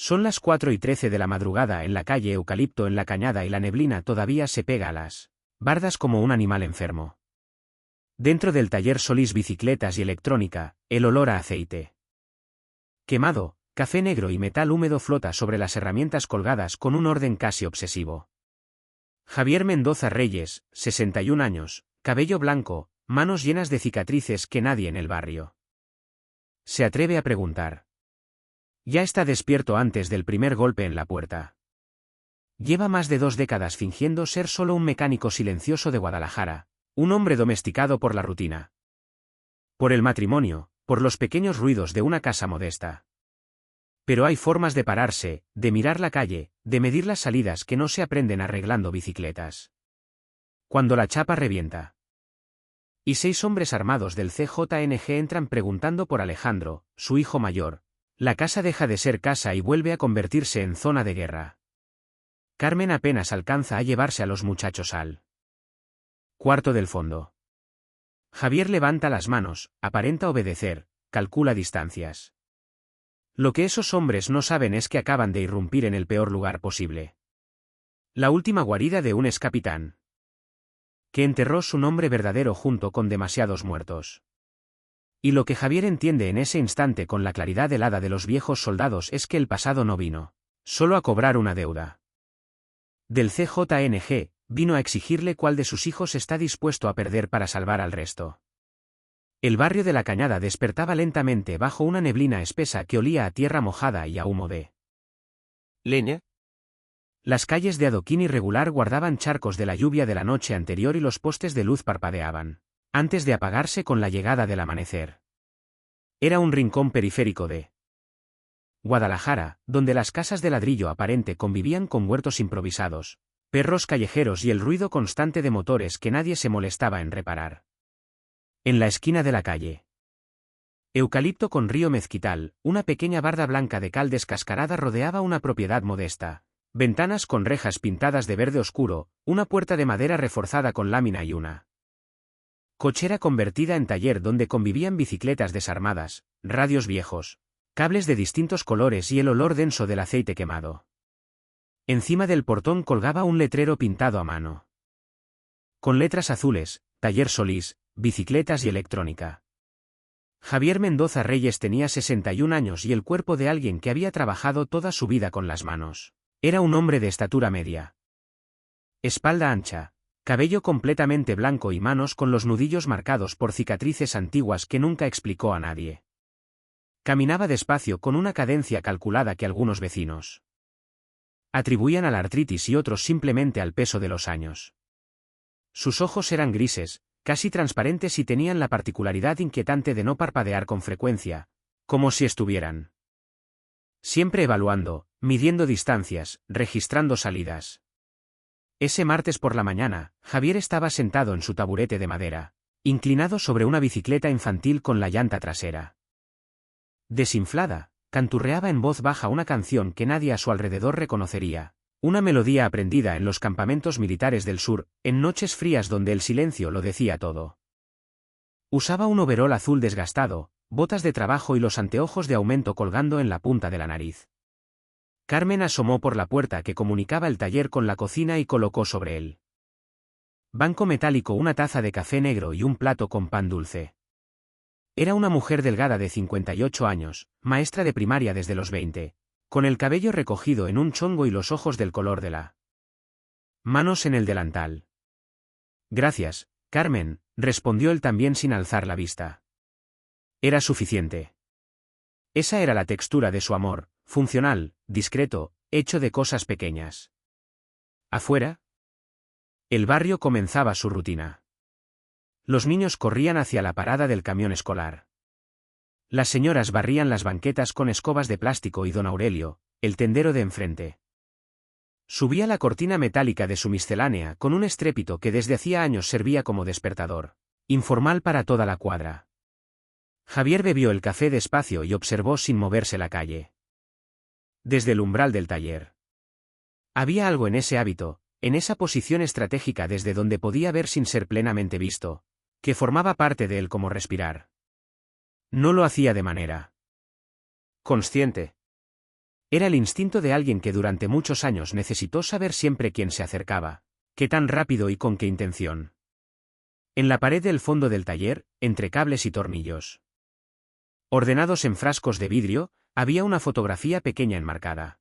Son las 4:13 de la madrugada en la calle Eucalipto en la Cañada y la neblina todavía se pega a las bardas como un animal enfermo. Dentro del taller Solís bicicletas y electrónica, el olor a aceite quemado, café negro y metal húmedo flota sobre las herramientas colgadas con un orden casi obsesivo. Javier Mendoza Reyes, 61 años, cabello blanco, manos llenas de cicatrices que nadie en el barrio se atreve a preguntar. Ya está despierto antes del primer golpe en la puerta. Lleva más de 2 décadas fingiendo ser solo un mecánico silencioso de Guadalajara, un hombre domesticado por la rutina, por el matrimonio, por los pequeños ruidos de una casa modesta. Pero hay formas de pararse, de mirar la calle, de medir las salidas que no se aprenden arreglando bicicletas. Cuando la chapa revienta. Y 6 hombres armados del CJNG entran preguntando por Alejandro, su hijo mayor. La casa deja de ser casa y vuelve a convertirse en zona de guerra. Carmen apenas alcanza a llevarse a los muchachos al cuarto del fondo. Javier levanta las manos, aparenta obedecer, calcula distancias. Lo que esos hombres no saben es que acaban de irrumpir en el peor lugar posible. La última guarida de un excapitán, que enterró su nombre verdadero junto con demasiados muertos. Y lo que Javier entiende en ese instante con la claridad helada de los viejos soldados es que el pasado no vino solo a cobrar una deuda del CJNG, vino a exigirle cuál de sus hijos está dispuesto a perder para salvar al resto. El barrio de la Cañada despertaba lentamente bajo una neblina espesa que olía a tierra mojada y a humo de leña. Las calles de adoquín irregular guardaban charcos de la lluvia de la noche anterior y los postes de luz parpadeaban, antes de apagarse con la llegada del amanecer. Era un rincón periférico de Guadalajara, donde las casas de ladrillo aparente convivían con huertos improvisados, perros callejeros y el ruido constante de motores que nadie se molestaba en reparar. En la esquina de la calle Eucalipto con río Mezquital, una pequeña barda blanca de cal descascarada rodeaba una propiedad modesta. Ventanas con rejas pintadas de verde oscuro, una puerta de madera reforzada con lámina y una cochera convertida en taller donde convivían bicicletas desarmadas, radios viejos, cables de distintos colores y el olor denso del aceite quemado. Encima del portón colgaba un letrero pintado a mano, con letras azules, Taller Solís, bicicletas y electrónica. Javier Mendoza Reyes tenía 61 años y el cuerpo de alguien que había trabajado toda su vida con las manos. Era un hombre de estatura media. Espalda ancha, cabello completamente blanco y manos con los nudillos marcados por cicatrices antiguas que nunca explicó a nadie. Caminaba despacio con una cadencia calculada que algunos vecinos atribuían a la artritis y otros simplemente al peso de los años. Sus ojos eran grises, casi transparentes y tenían la particularidad inquietante de no parpadear con frecuencia, como si estuvieran siempre evaluando, midiendo distancias, registrando salidas. Ese martes por la mañana, Javier estaba sentado en su taburete de madera, inclinado sobre una bicicleta infantil con la llanta trasera desinflada, canturreaba en voz baja una canción que nadie a su alrededor reconocería, una melodía aprendida en los campamentos militares del sur, en noches frías donde el silencio lo decía todo. Usaba un overol azul desgastado, botas de trabajo y los anteojos de aumento colgando en la punta de la nariz. Carmen asomó por la puerta que comunicaba el taller con la cocina y colocó sobre él banco metálico una taza de café negro y un plato con pan dulce. Era una mujer delgada de 58 años, maestra de primaria desde los 20, con el cabello recogido en un chongo y los ojos del color de la manos en el delantal. Gracias, Carmen, respondió él también sin alzar la vista. Era suficiente. Esa era la textura de su amor, funcional, discreto, hecho de cosas pequeñas. Afuera, el barrio comenzaba su rutina. Los niños corrían hacia la parada del camión escolar. Las señoras barrían las banquetas con escobas de plástico y don Aurelio, el tendero de enfrente, subía la cortina metálica de su miscelánea con un estrépito que desde hacía años servía como despertador informal para toda la cuadra. Javier bebió el café despacio y observó sin moverse la calle. Desde el umbral del taller. Había algo en ese hábito, en esa posición estratégica desde donde podía ver sin ser plenamente visto, que formaba parte de él como respirar. No lo hacía de manera consciente. Era el instinto de alguien que durante muchos años necesitó saber siempre quién se acercaba, qué tan rápido y con qué intención. En la pared del fondo del taller, entre cables y tornillos, ordenados en frascos de vidrio, había una fotografía pequeña enmarcada.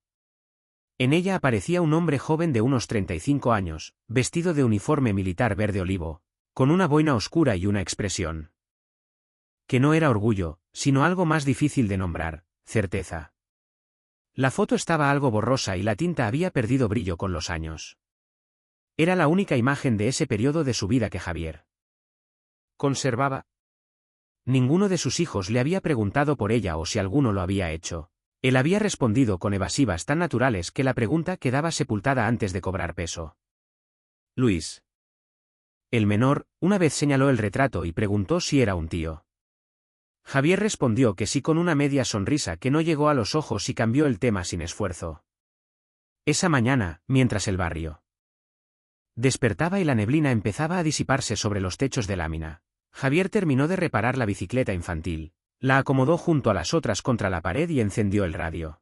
En ella aparecía un hombre joven de unos 35 años, vestido de uniforme militar verde olivo, con una boina oscura y una expresión que no era orgullo, sino algo más difícil de nombrar, certeza. La foto estaba algo borrosa y la tinta había perdido brillo con los años. Era la única imagen de ese periodo de su vida que Javier conservaba. Ninguno de sus hijos le había preguntado por ella o si alguno lo había hecho. Él había respondido con evasivas tan naturales que la pregunta quedaba sepultada antes de cobrar peso. Luis. El menor, una vez señaló el retrato y preguntó si era un tío. Javier respondió que sí con una media sonrisa que no llegó a los ojos y cambió el tema sin esfuerzo. Esa mañana, mientras el barrio despertaba y la neblina empezaba a disiparse sobre los techos de lámina, Javier terminó de reparar la bicicleta infantil, la acomodó junto a las otras contra la pared y encendió el radio.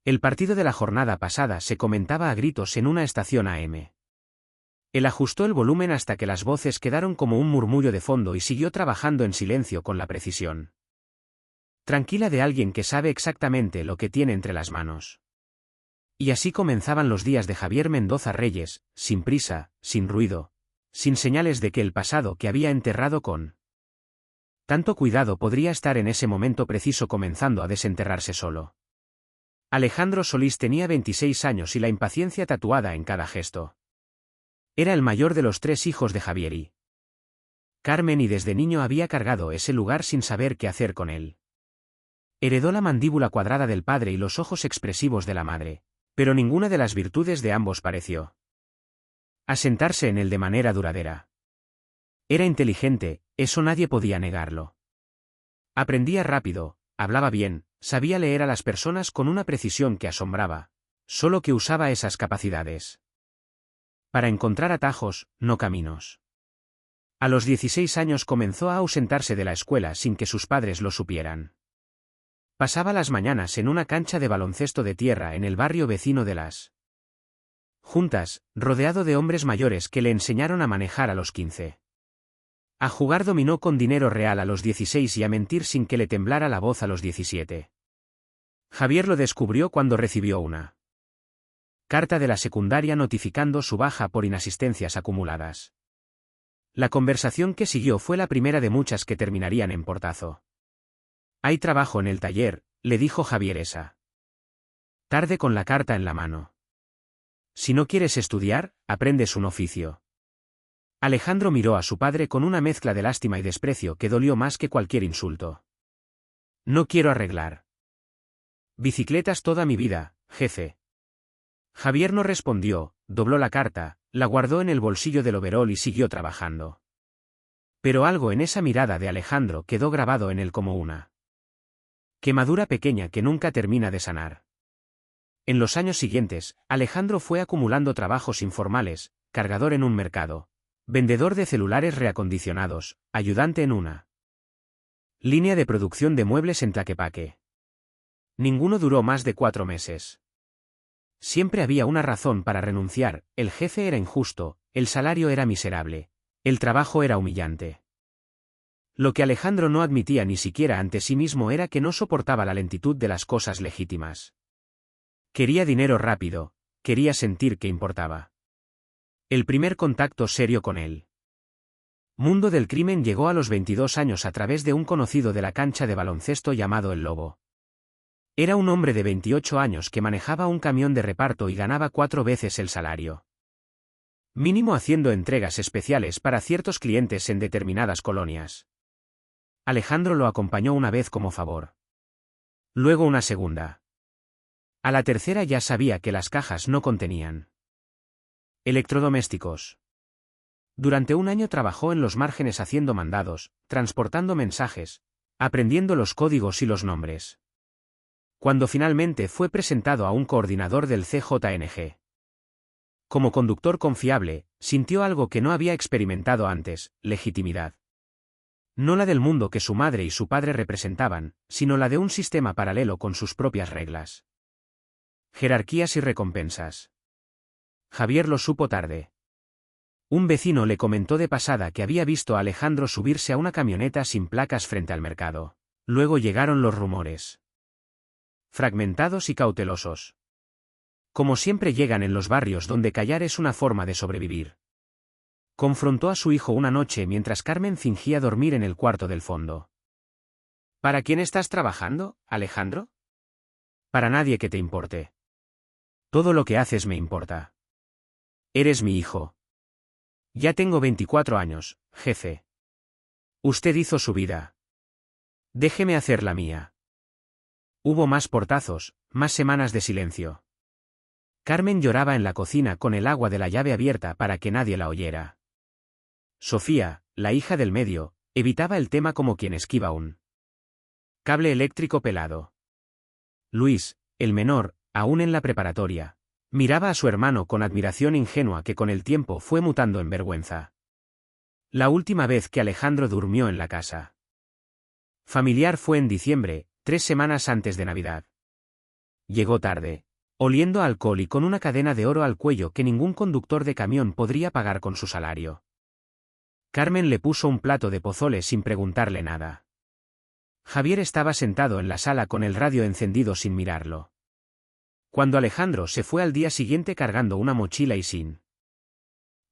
El partido de la jornada pasada se comentaba a gritos en una estación AM. Él ajustó el volumen hasta que las voces quedaron como un murmullo de fondo y siguió trabajando en silencio con la precisión tranquila de alguien que sabe exactamente lo que tiene entre las manos. Y así comenzaban los días de Javier Mendoza Reyes, sin prisa, sin ruido, sin señales de que el pasado que había enterrado con tanto cuidado podría estar en ese momento preciso comenzando a desenterrarse solo. Alejandro Solís tenía 26 años y la impaciencia tatuada en cada gesto. Era el mayor de los 3 hijos de Javier y Carmen y desde niño había cargado ese lugar sin saber qué hacer con él. Heredó la mandíbula cuadrada del padre y los ojos expresivos de la madre, pero ninguna de las virtudes de ambos pareció asentarse en él de manera duradera. Era inteligente, eso nadie podía negarlo. Aprendía rápido, hablaba bien, sabía leer a las personas con una precisión que asombraba, solo que usaba esas capacidades para encontrar atajos, no caminos. A los 16 años comenzó a ausentarse de la escuela sin que sus padres lo supieran. Pasaba las mañanas en una cancha de baloncesto de tierra en el barrio vecino de Las Juntas, rodeado de hombres mayores que le enseñaron a manejar a los 15. A jugar dominó con dinero real a los 16 y a mentir sin que le temblara la voz a los 17. Javier lo descubrió cuando recibió una carta de la secundaria notificando su baja por inasistencias acumuladas. La conversación que siguió fue la primera de muchas que terminarían en portazo. «Hay trabajo en el taller», le dijo Javier esa tarde con la carta en la mano. «Si no quieres estudiar, aprendes un oficio». Alejandro miró a su padre con una mezcla de lástima y desprecio que dolió más que cualquier insulto. «No quiero arreglar bicicletas toda mi vida, jefe». Javier no respondió, dobló la carta, la guardó en el bolsillo del overol y siguió trabajando. Pero algo en esa mirada de Alejandro quedó grabado en él como una quemadura pequeña que nunca termina de sanar. En los años siguientes, Alejandro fue acumulando trabajos informales, cargador en un mercado, vendedor de celulares reacondicionados, ayudante en una línea de producción de muebles en Tlaquepaque. Ninguno duró más de 4 meses. Siempre había una razón para renunciar, el jefe era injusto, el salario era miserable, el trabajo era humillante. Lo que Alejandro no admitía ni siquiera ante sí mismo era que no soportaba la lentitud de las cosas legítimas. Quería dinero rápido, quería sentir que importaba. El primer contacto serio con el mundo del crimen llegó a los 22 años a través de un conocido de la cancha de baloncesto llamado El Lobo. Era un hombre de 28 años que manejaba un camión de reparto y ganaba 4 veces el salario mínimo haciendo entregas especiales para ciertos clientes en determinadas colonias. Alejandro lo acompañó una vez como favor. Luego una segunda. A la tercera ya sabía que las cajas no contenían electrodomésticos. Durante un año trabajó en los márgenes haciendo mandados, transportando mensajes, aprendiendo los códigos y los nombres. Cuando finalmente fue presentado a un coordinador del CJNG. Como conductor confiable, sintió algo que no había experimentado antes, legitimidad. No la del mundo que su madre y su padre representaban, sino la de un sistema paralelo con sus propias reglas. Jerarquías y recompensas. Javier lo supo tarde. Un vecino le comentó de pasada que había visto a Alejandro subirse a una camioneta sin placas frente al mercado. Luego llegaron los rumores. Fragmentados y cautelosos. Como siempre llegan en los barrios donde callar es una forma de sobrevivir. Confrontó a su hijo una noche mientras Carmen fingía dormir en el cuarto del fondo. ¿Para quién estás trabajando, Alejandro? Para nadie que te importe. Todo lo que haces me importa. Eres mi hijo. Ya tengo 24 años, jefe. Usted hizo su vida. Déjeme hacer la mía. Hubo más portazos, más semanas de silencio. Carmen lloraba en la cocina con el agua de la llave abierta para que nadie la oyera. Sofía, la hija del medio, evitaba el tema como quien esquiva un cable eléctrico pelado. Luis, el menor, aún en la preparatoria, miraba a su hermano con admiración ingenua que con el tiempo fue mutando en vergüenza. La última vez que Alejandro durmió en la casa familiar fue en diciembre, 3 semanas antes de Navidad. Llegó tarde, oliendo a alcohol y con una cadena de oro al cuello que ningún conductor de camión podría pagar con su salario. Carmen le puso un plato de pozole sin preguntarle nada. Javier estaba sentado en la sala con el radio encendido sin mirarlo. Cuando Alejandro se fue al día siguiente cargando una mochila y sin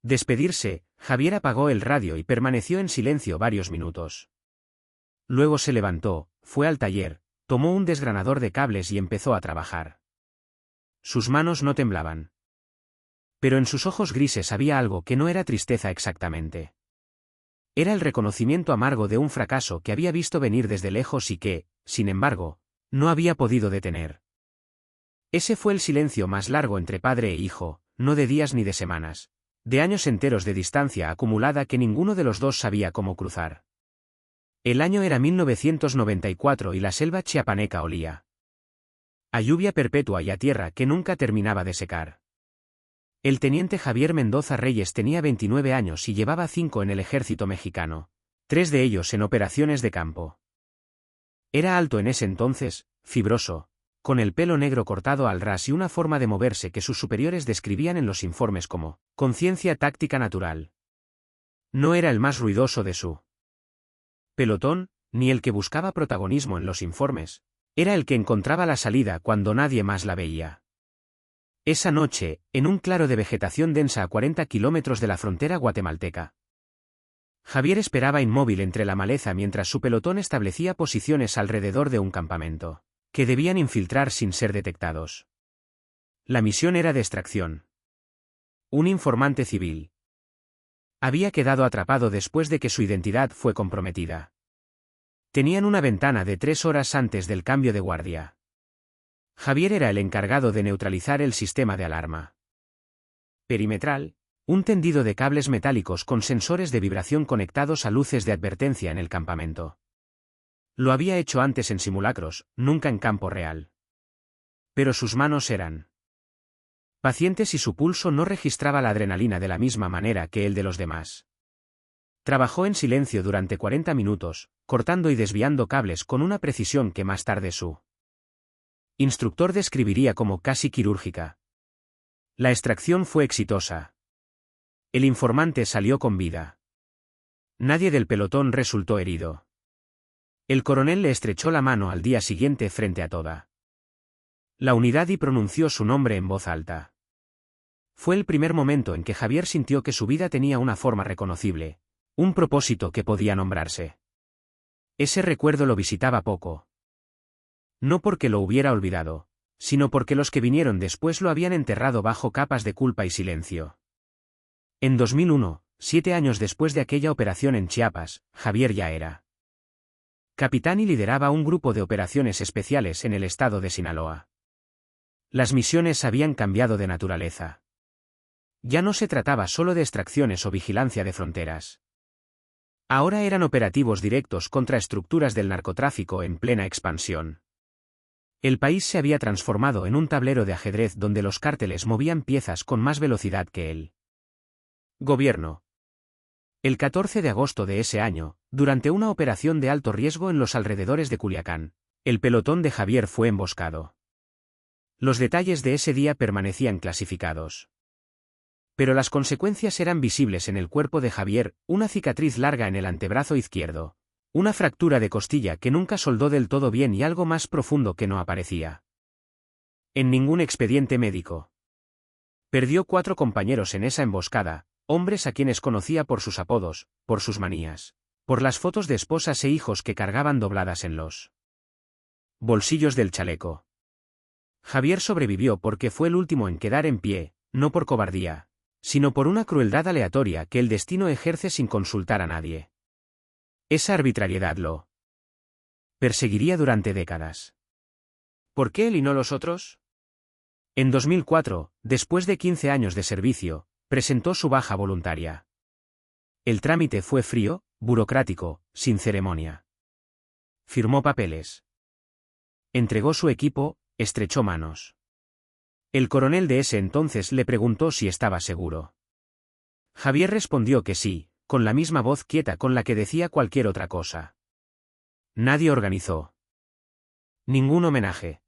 despedirse, Javier apagó el radio y permaneció en silencio varios minutos. Luego se levantó, fue al taller, tomó un desgranador de cables y empezó a trabajar. Sus manos no temblaban. Pero en sus ojos grises había algo que no era tristeza exactamente. Era el reconocimiento amargo de un fracaso que había visto venir desde lejos y que, sin embargo, no había podido detener. Ese fue el silencio más largo entre padre e hijo, no de días ni de semanas, de años enteros de distancia acumulada que ninguno de los dos sabía cómo cruzar. El año era 1994 y la selva chiapaneca olía a lluvia perpetua y a tierra que nunca terminaba de secar. El teniente Javier Mendoza Reyes tenía 29 años y llevaba 5 en el ejército mexicano, 3 de ellos en operaciones de campo. Era alto en ese entonces, fibroso, con el pelo negro cortado al ras y una forma de moverse que sus superiores describían en los informes como conciencia táctica natural. No era el más ruidoso de su pelotón, ni el que buscaba protagonismo en los informes, era el que encontraba la salida cuando nadie más la veía. Esa noche, en un claro de vegetación densa a 40 kilómetros de la frontera guatemalteca, Javier esperaba inmóvil entre la maleza mientras su pelotón establecía posiciones alrededor de un campamento, que debían infiltrar sin ser detectados. La misión era de extracción. Un informante civil había quedado atrapado después de que su identidad fue comprometida. Tenían una ventana de 3 horas antes del cambio de guardia. Javier era el encargado de neutralizar el sistema de alarma perimetral, un tendido de cables metálicos con sensores de vibración conectados a luces de advertencia en el campamento. Lo había hecho antes en simulacros, nunca en campo real. Pero sus manos eran pacientes y su pulso no registraba la adrenalina de la misma manera que el de los demás. Trabajó en silencio durante 40 minutos, cortando y desviando cables con una precisión que más tarde su instructor describiría como casi quirúrgica. La extracción fue exitosa. El informante salió con vida. Nadie del pelotón resultó herido. El coronel le estrechó la mano al día siguiente frente a toda la unidad y pronunció su nombre en voz alta. Fue el primer momento en que Javier sintió que su vida tenía una forma reconocible, un propósito que podía nombrarse. Ese recuerdo lo visitaba poco. No porque lo hubiera olvidado, sino porque los que vinieron después lo habían enterrado bajo capas de culpa y silencio. En 2001, 7 años después de aquella operación en Chiapas, Javier ya era capitán y lideraba un grupo de operaciones especiales en el estado de Sinaloa. Las misiones habían cambiado de naturaleza. Ya no se trataba solo de extracciones o vigilancia de fronteras. Ahora eran operativos directos contra estructuras del narcotráfico en plena expansión. El país se había transformado en un tablero de ajedrez donde los cárteles movían piezas con más velocidad que el gobierno. El 14 de agosto de ese año, durante una operación de alto riesgo en los alrededores de Culiacán, el pelotón de Javier fue emboscado. Los detalles de ese día permanecían clasificados. Pero las consecuencias eran visibles en el cuerpo de Javier, una cicatriz larga en el antebrazo izquierdo, una fractura de costilla que nunca soldó del todo bien y algo más profundo que no aparecía en ningún expediente médico. Perdió 4 compañeros en esa emboscada, hombres a quienes conocía por sus apodos, por sus manías, por las fotos de esposas e hijos que cargaban dobladas en los bolsillos del chaleco. Javier sobrevivió porque fue el último en quedar en pie, no por cobardía, sino por una crueldad aleatoria que el destino ejerce sin consultar a nadie. Esa arbitrariedad lo perseguiría durante décadas. ¿Por qué él y no los otros? En 2004, después de 15 años de servicio, presentó su baja voluntaria. El trámite fue frío, burocrático, sin ceremonia. Firmó papeles. Entregó su equipo, estrechó manos. El coronel de ese entonces le preguntó si estaba seguro. Javier respondió que sí, con la misma voz quieta con la que decía cualquier otra cosa. Nadie organizó ningún homenaje.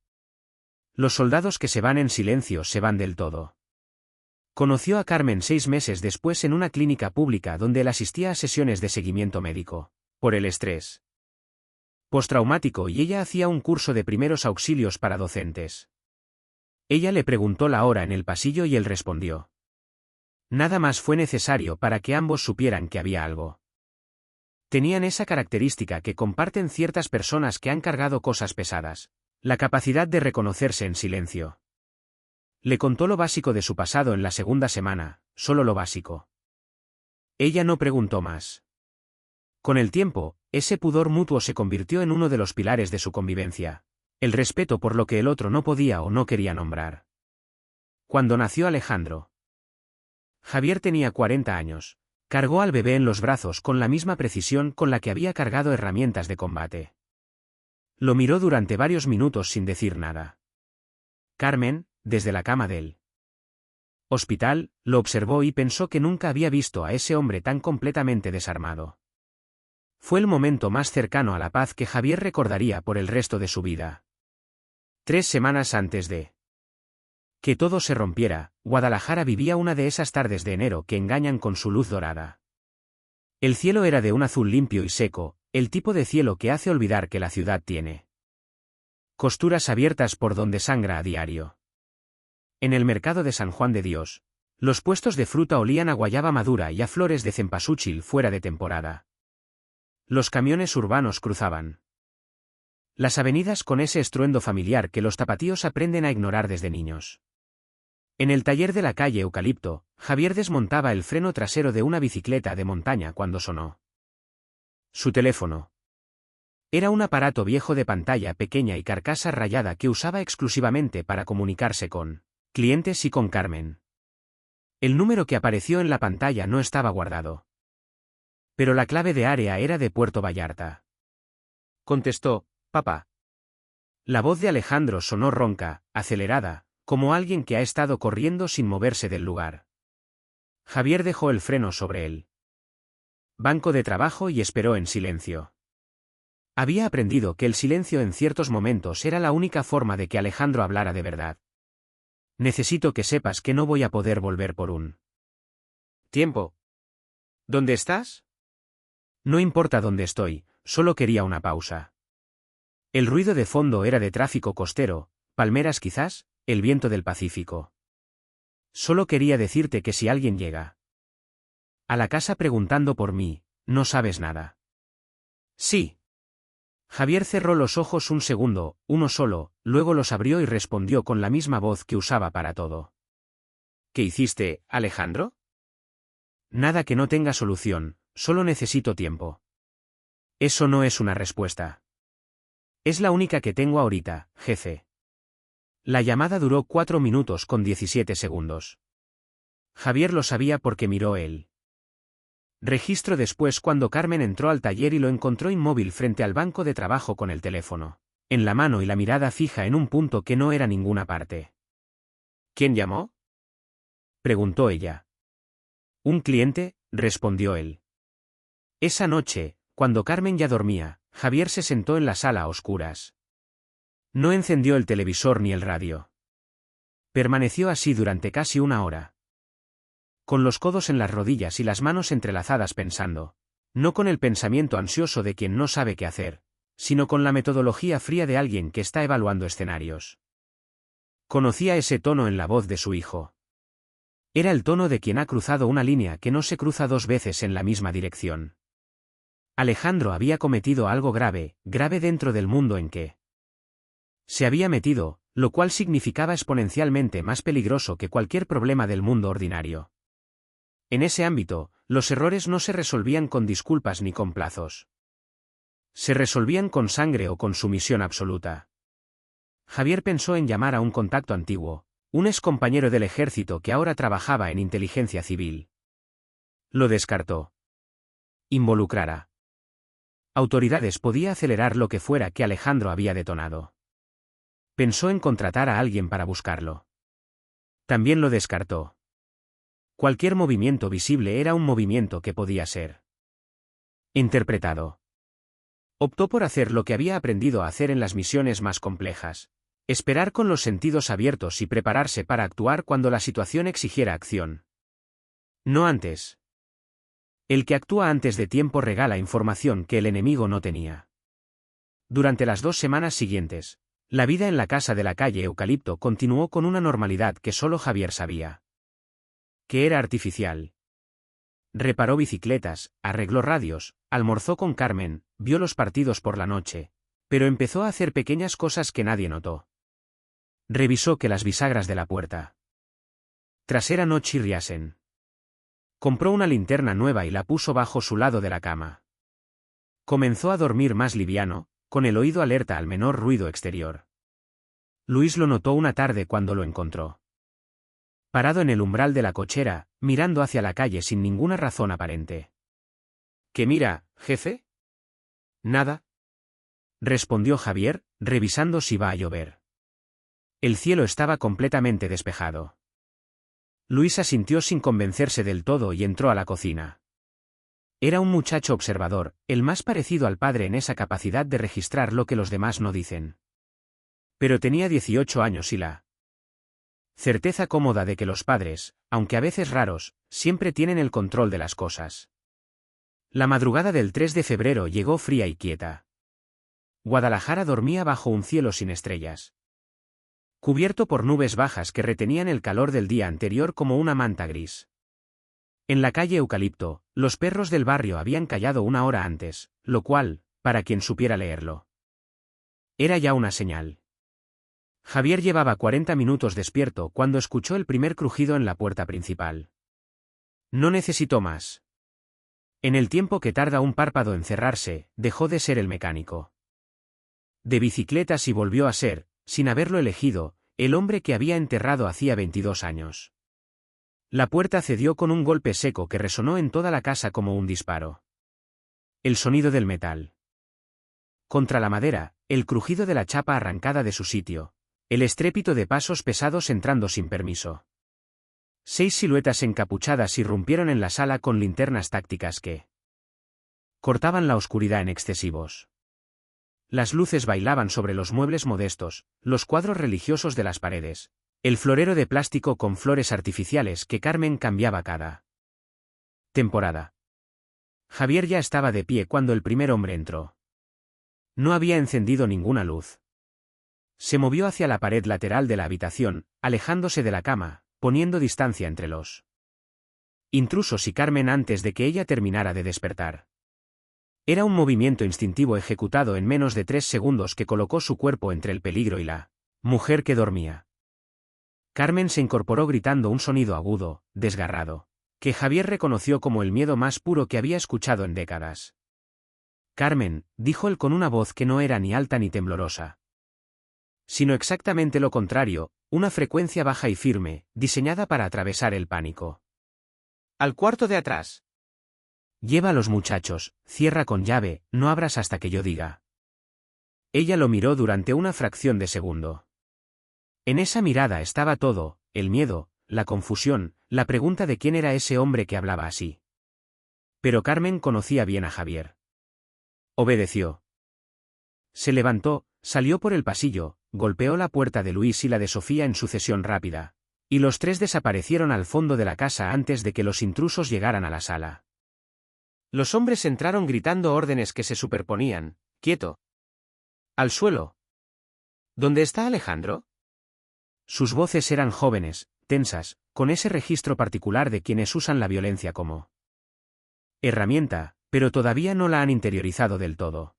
Los soldados que se van en silencio se van del todo. Conoció a Carmen 6 meses después en una clínica pública donde él asistía a sesiones de seguimiento médico, por el estrés postraumático, y ella hacía un curso de primeros auxilios para docentes. Ella le preguntó la hora en el pasillo y él respondió. Nada más fue necesario para que ambos supieran que había algo. Tenían esa característica que comparten ciertas personas que han cargado cosas pesadas, la capacidad de reconocerse en silencio. Le contó lo básico de su pasado en la segunda semana, solo lo básico. Ella no preguntó más. Con el tiempo, ese pudor mutuo se convirtió en uno de los pilares de su convivencia, el respeto por lo que el otro no podía o no quería nombrar. Cuando nació Alejandro, Javier tenía 40 años, cargó al bebé en los brazos con la misma precisión con la que había cargado herramientas de combate. Lo miró durante varios minutos sin decir nada. Carmen, desde la cama del hospital, lo observó y pensó que nunca había visto a ese hombre tan completamente desarmado. Fue el momento más cercano a la paz que Javier recordaría por el resto de su vida. 3 semanas antes de que todo se rompiera, Guadalajara vivía una de esas tardes de enero que engañan con su luz dorada. El cielo era de un azul limpio y seco, el tipo de cielo que hace olvidar que la ciudad tiene costuras abiertas por donde sangra a diario. En el mercado de San Juan de Dios, los puestos de fruta olían a guayaba madura y a flores de cempasúchil fuera de temporada. Los camiones urbanos cruzaban las avenidas con ese estruendo familiar que los tapatíos aprenden a ignorar desde niños. En el taller de la calle Eucalipto, Javier desmontaba el freno trasero de una bicicleta de montaña cuando sonó su teléfono. Era un aparato viejo de pantalla pequeña y carcasa rayada que usaba exclusivamente para comunicarse con clientes y con Carmen. El número que apareció en la pantalla no estaba guardado. Pero la clave de área era de Puerto Vallarta. Contestó, papá. La voz de Alejandro sonó ronca, acelerada, como alguien que ha estado corriendo sin moverse del lugar. Javier dejó el freno sobre el banco de trabajo y esperó en silencio. Había aprendido que el silencio en ciertos momentos era la única forma de que Alejandro hablara de verdad. Necesito que sepas que no voy a poder volver por un tiempo. ¿Dónde estás? No importa dónde estoy, solo quería una pausa. El ruido de fondo era de tráfico costero, palmeras quizás, el viento del Pacífico. Solo quería decirte que si alguien llega a la casa preguntando por mí, no sabes nada. Sí. Javier cerró los ojos un segundo, uno solo, luego los abrió y respondió con la misma voz que usaba para todo. ¿Qué hiciste, Alejandro? Nada que no tenga solución, solo necesito tiempo. Eso no es una respuesta. Es la única que tengo ahorita, jefe. La llamada duró 4 minutos con 17 segundos. Javier lo sabía porque miró el registro después cuando Carmen entró al taller y lo encontró inmóvil frente al banco de trabajo con el teléfono en la mano y la mirada fija en un punto que no era ninguna parte. ¿Quién llamó? Preguntó ella. Un cliente, respondió él. Esa noche, cuando Carmen ya dormía, Javier se sentó en la sala a oscuras. No encendió el televisor ni el radio. Permaneció así durante casi una hora. Con los codos en las rodillas y las manos entrelazadas pensando. No con el pensamiento ansioso de quien no sabe qué hacer, sino con la metodología fría de alguien que está evaluando escenarios. Conocía ese tono en la voz de su hijo. Era el tono de quien ha cruzado una línea que no se cruza dos veces en la misma dirección. Alejandro había cometido algo grave, grave dentro del mundo en que se había metido, lo cual significaba exponencialmente más peligroso que cualquier problema del mundo ordinario. En ese ámbito, los errores no se resolvían con disculpas ni con plazos. Se resolvían con sangre o con sumisión absoluta. Javier pensó en llamar a un contacto antiguo, un excompañero del ejército que ahora trabajaba en inteligencia civil. Lo descartó. Involucrar a autoridades podía acelerar lo que fuera que Alejandro había detonado. Pensó en contratar a alguien para buscarlo. También lo descartó. Cualquier movimiento visible era un movimiento que podía ser interpretado. Optó por hacer lo que había aprendido a hacer en las misiones más complejas. Esperar con los sentidos abiertos y prepararse para actuar cuando la situación exigiera acción. No antes. El que actúa antes de tiempo regala información que el enemigo no tenía. Durante las 2 semanas siguientes, la vida en la casa de la calle Eucalipto continuó con una normalidad que solo Javier sabía. Que era artificial. Reparó bicicletas, arregló radios, almorzó con Carmen, vio los partidos por la noche, pero empezó a hacer pequeñas cosas que nadie notó. Revisó que las bisagras de la puerta trasera no chirriasen. Compró una linterna nueva y la puso bajo su lado de la cama. Comenzó a dormir más liviano, con el oído alerta al menor ruido exterior. Luis lo notó una tarde cuando lo encontró parado en el umbral de la cochera, mirando hacia la calle sin ninguna razón aparente. ¿Qué mira, jefe? Nada, respondió Javier, revisando si va a llover. El cielo estaba completamente despejado. Luis asintió sin convencerse del todo y entró a la cocina. Era un muchacho observador, el más parecido al padre en esa capacidad de registrar lo que los demás no dicen. Pero tenía 18 años y la certeza cómoda de que los padres, aunque a veces raros, siempre tienen el control de las cosas. La madrugada del 3 de febrero llegó fría y quieta. Guadalajara dormía bajo un cielo sin estrellas, cubierto por nubes bajas que retenían el calor del día anterior como una manta gris. En la calle Eucalipto, los perros del barrio habían callado una hora antes, lo cual, para quien supiera leerlo, era ya una señal. Javier llevaba 40 minutos despierto cuando escuchó el primer crujido en la puerta principal. No necesitó más. En el tiempo que tarda un párpado en cerrarse, dejó de ser el mecánico de bicicletas y volvió a ser, sin haberlo elegido, el hombre que había enterrado hacía 22 años. La puerta cedió con un golpe seco que resonó en toda la casa como un disparo. El sonido del metal contra la madera, el crujido de la chapa arrancada de su sitio, el estrépito de pasos pesados entrando sin permiso. 6 siluetas encapuchadas irrumpieron en la sala con linternas tácticas que cortaban la oscuridad en excesivos. Las luces bailaban sobre los muebles modestos, los cuadros religiosos de las paredes, el florero de plástico con flores artificiales que Carmen cambiaba cada temporada. Javier ya estaba de pie cuando el primer hombre entró. No había encendido ninguna luz. Se movió hacia la pared lateral de la habitación, alejándose de la cama, poniendo distancia entre los intrusos y Carmen antes de que ella terminara de despertar. Era un movimiento instintivo ejecutado en menos de 3 segundos que colocó su cuerpo entre el peligro y la mujer que dormía. Carmen se incorporó gritando un sonido agudo, desgarrado, que Javier reconoció como el miedo más puro que había escuchado en décadas. Carmen, dijo él con una voz que no era ni alta ni temblorosa, sino exactamente lo contrario, una frecuencia baja y firme, diseñada para atravesar el pánico. Al cuarto de atrás. Lleva a los muchachos, cierra con llave, no abras hasta que yo diga. Ella lo miró durante una fracción de segundo. En esa mirada estaba todo, el miedo, la confusión, la pregunta de quién era ese hombre que hablaba así. Pero Carmen conocía bien a Javier. Obedeció. Se levantó, salió por el pasillo, golpeó la puerta de Luis y la de Sofía en sucesión rápida, y los tres desaparecieron al fondo de la casa antes de que los intrusos llegaran a la sala. Los hombres entraron gritando órdenes que se superponían. «¡Quieto! ¡Al suelo! ¿Dónde está Alejandro?» Sus voces eran jóvenes, tensas, con ese registro particular de quienes usan la violencia como herramienta, pero todavía no la han interiorizado del todo.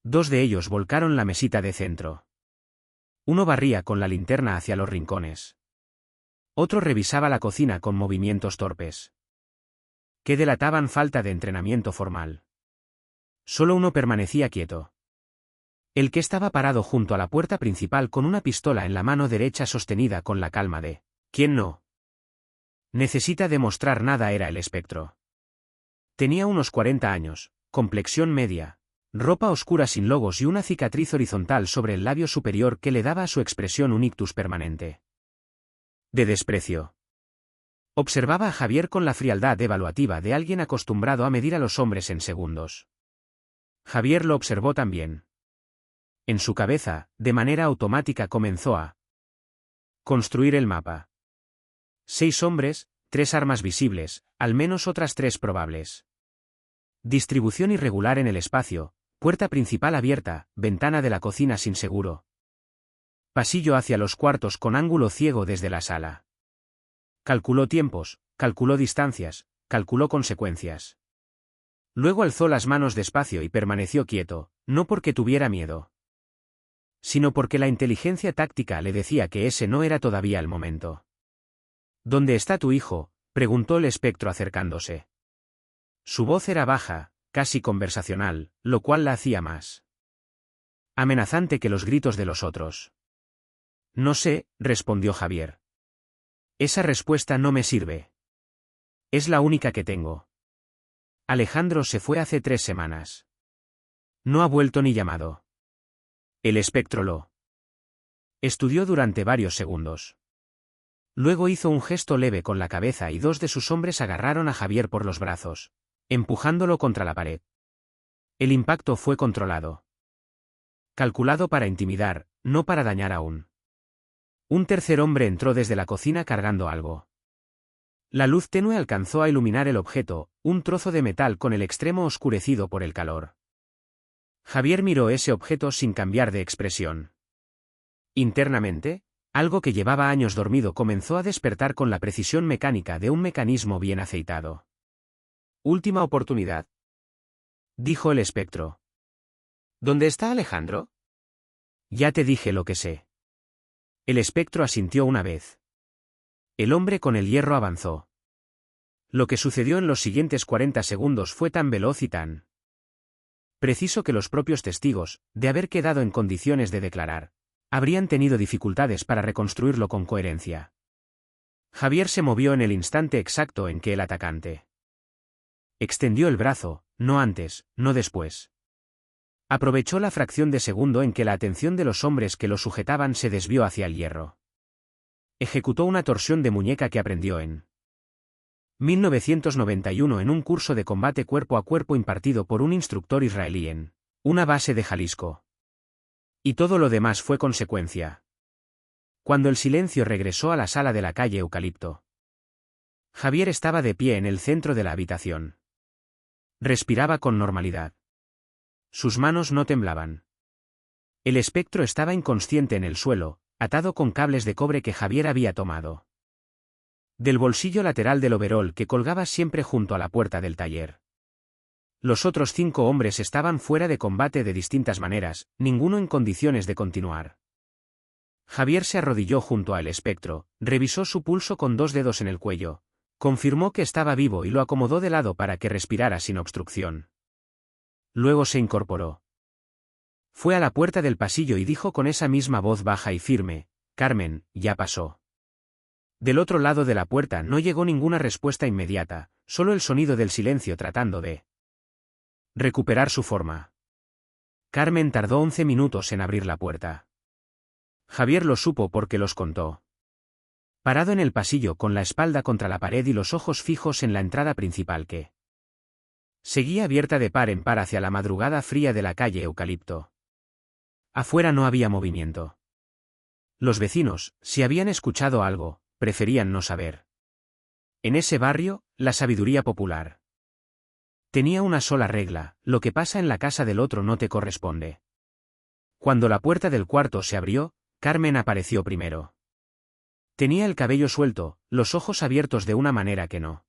Dos de ellos volcaron la mesita de centro. Uno barría con la linterna hacia los rincones. Otro revisaba la cocina con movimientos torpes, que delataban falta de entrenamiento formal. Solo uno permanecía quieto. El que estaba parado junto a la puerta principal con una pistola en la mano derecha sostenida con la calma de «¿Quién no necesita demostrar nada?» era el espectro. Tenía unos 40 años, complexión media, ropa oscura sin logos y una cicatriz horizontal sobre el labio superior que le daba a su expresión un ictus permanente de desprecio. Observaba a Javier con la frialdad evaluativa de alguien acostumbrado a medir a los hombres en segundos. Javier lo observó también. En su cabeza, de manera automática comenzó a construir el mapa. 6 hombres, 3 armas visibles, al menos otras 3 probables. Distribución irregular en el espacio, puerta principal abierta, ventana de la cocina sin seguro. Pasillo hacia los cuartos con ángulo ciego desde la sala. Calculó tiempos, calculó distancias, calculó consecuencias. Luego alzó las manos despacio y permaneció quieto, no porque tuviera miedo, sino porque la inteligencia táctica le decía que ese no era todavía el momento. «¿Dónde está tu hijo?», preguntó el espectro acercándose. Su voz era baja, casi conversacional, lo cual la hacía más amenazante que los gritos de los otros. «No sé», respondió Javier. «Esa respuesta no me sirve. Es la única que tengo. Alejandro se fue hace 3 semanas. No ha vuelto ni llamado». El espectro lo estudió durante varios segundos. Luego hizo un gesto leve con la cabeza y 2 de sus hombres agarraron a Javier por los brazos, empujándolo contra la pared. El impacto fue controlado. Calculado para intimidar, no para dañar aún. Un tercer hombre entró desde la cocina cargando algo. La luz tenue alcanzó a iluminar el objeto, un trozo de metal con el extremo oscurecido por el calor. Javier miró ese objeto sin cambiar de expresión. Internamente, algo que llevaba años dormido comenzó a despertar con la precisión mecánica de un mecanismo bien aceitado. «Última oportunidad», dijo el espectro. «¿Dónde está Alejandro?» «Ya te dije lo que sé». El espectro asintió una vez. El hombre con el hierro avanzó. Lo que sucedió en los siguientes 40 segundos fue tan veloz y tan preciso que los propios testigos, de haber quedado en condiciones de declarar, habrían tenido dificultades para reconstruirlo con coherencia. Javier se movió en el instante exacto en que el atacante extendió el brazo, no antes, no después. Aprovechó la fracción de segundo en que la atención de los hombres que lo sujetaban se desvió hacia el hierro. Ejecutó una torsión de muñeca que aprendió en 1991 en un curso de combate cuerpo a cuerpo impartido por un instructor israelí en una base de Jalisco. Y todo lo demás fue consecuencia. Cuando el silencio regresó a la sala de la calle Eucalipto, Javier estaba de pie en el centro de la habitación. Respiraba con normalidad. Sus manos no temblaban. El espectro estaba inconsciente en el suelo, atado con cables de cobre que Javier había tomado del bolsillo lateral del overol que colgaba siempre junto a la puerta del taller. Los otros 5 hombres estaban fuera de combate de distintas maneras, ninguno en condiciones de continuar. Javier se arrodilló junto al espectro, revisó su pulso con 2 dedos en el cuello, confirmó que estaba vivo y lo acomodó de lado para que respirara sin obstrucción. Luego se incorporó. Fue a la puerta del pasillo y dijo con esa misma voz baja y firme: «Carmen, ya pasó». Del otro lado de la puerta no llegó ninguna respuesta inmediata, solo el sonido del silencio tratando de recuperar su forma. Carmen tardó 11 minutos en abrir la puerta. Javier lo supo porque los contó. Parado en el pasillo con la espalda contra la pared y los ojos fijos en la entrada principal que seguía abierta de par en par hacia la madrugada fría de la calle Eucalipto. Afuera no había movimiento. Los vecinos, si habían escuchado algo, preferían no saber. En ese barrio, la sabiduría popular tenía una sola regla: lo que pasa en la casa del otro no te corresponde. Cuando la puerta del cuarto se abrió, Carmen apareció primero. Tenía el cabello suelto, los ojos abiertos de una manera que no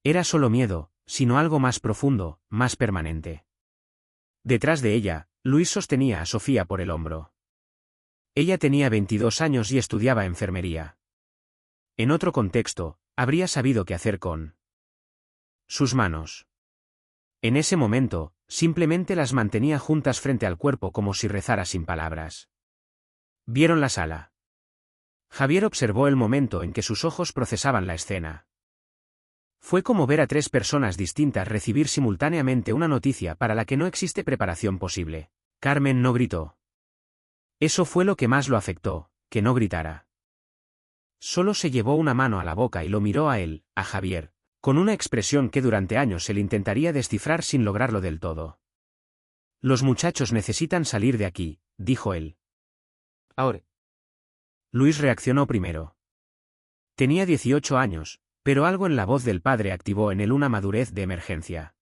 era solo miedo, sino algo más profundo, más permanente. Detrás de ella, Luis sostenía a Sofía por el hombro. Ella tenía 22 años y estudiaba enfermería. En otro contexto, habría sabido qué hacer con sus manos. En ese momento, simplemente las mantenía juntas frente al cuerpo como si rezara sin palabras. Vieron la sala. Javier observó el momento en que sus ojos procesaban la escena. Fue como ver a tres personas distintas recibir simultáneamente una noticia para la que no existe preparación posible. Carmen no gritó. Eso fue lo que más lo afectó, que no gritara. Solo se llevó una mano a la boca y lo miró a él, a Javier, con una expresión que durante años él intentaría descifrar sin lograrlo del todo. Los muchachos necesitan salir de aquí, dijo él. Ahora. Luis reaccionó primero. Tenía 18 años, pero algo en la voz del padre activó en él una madurez de emergencia.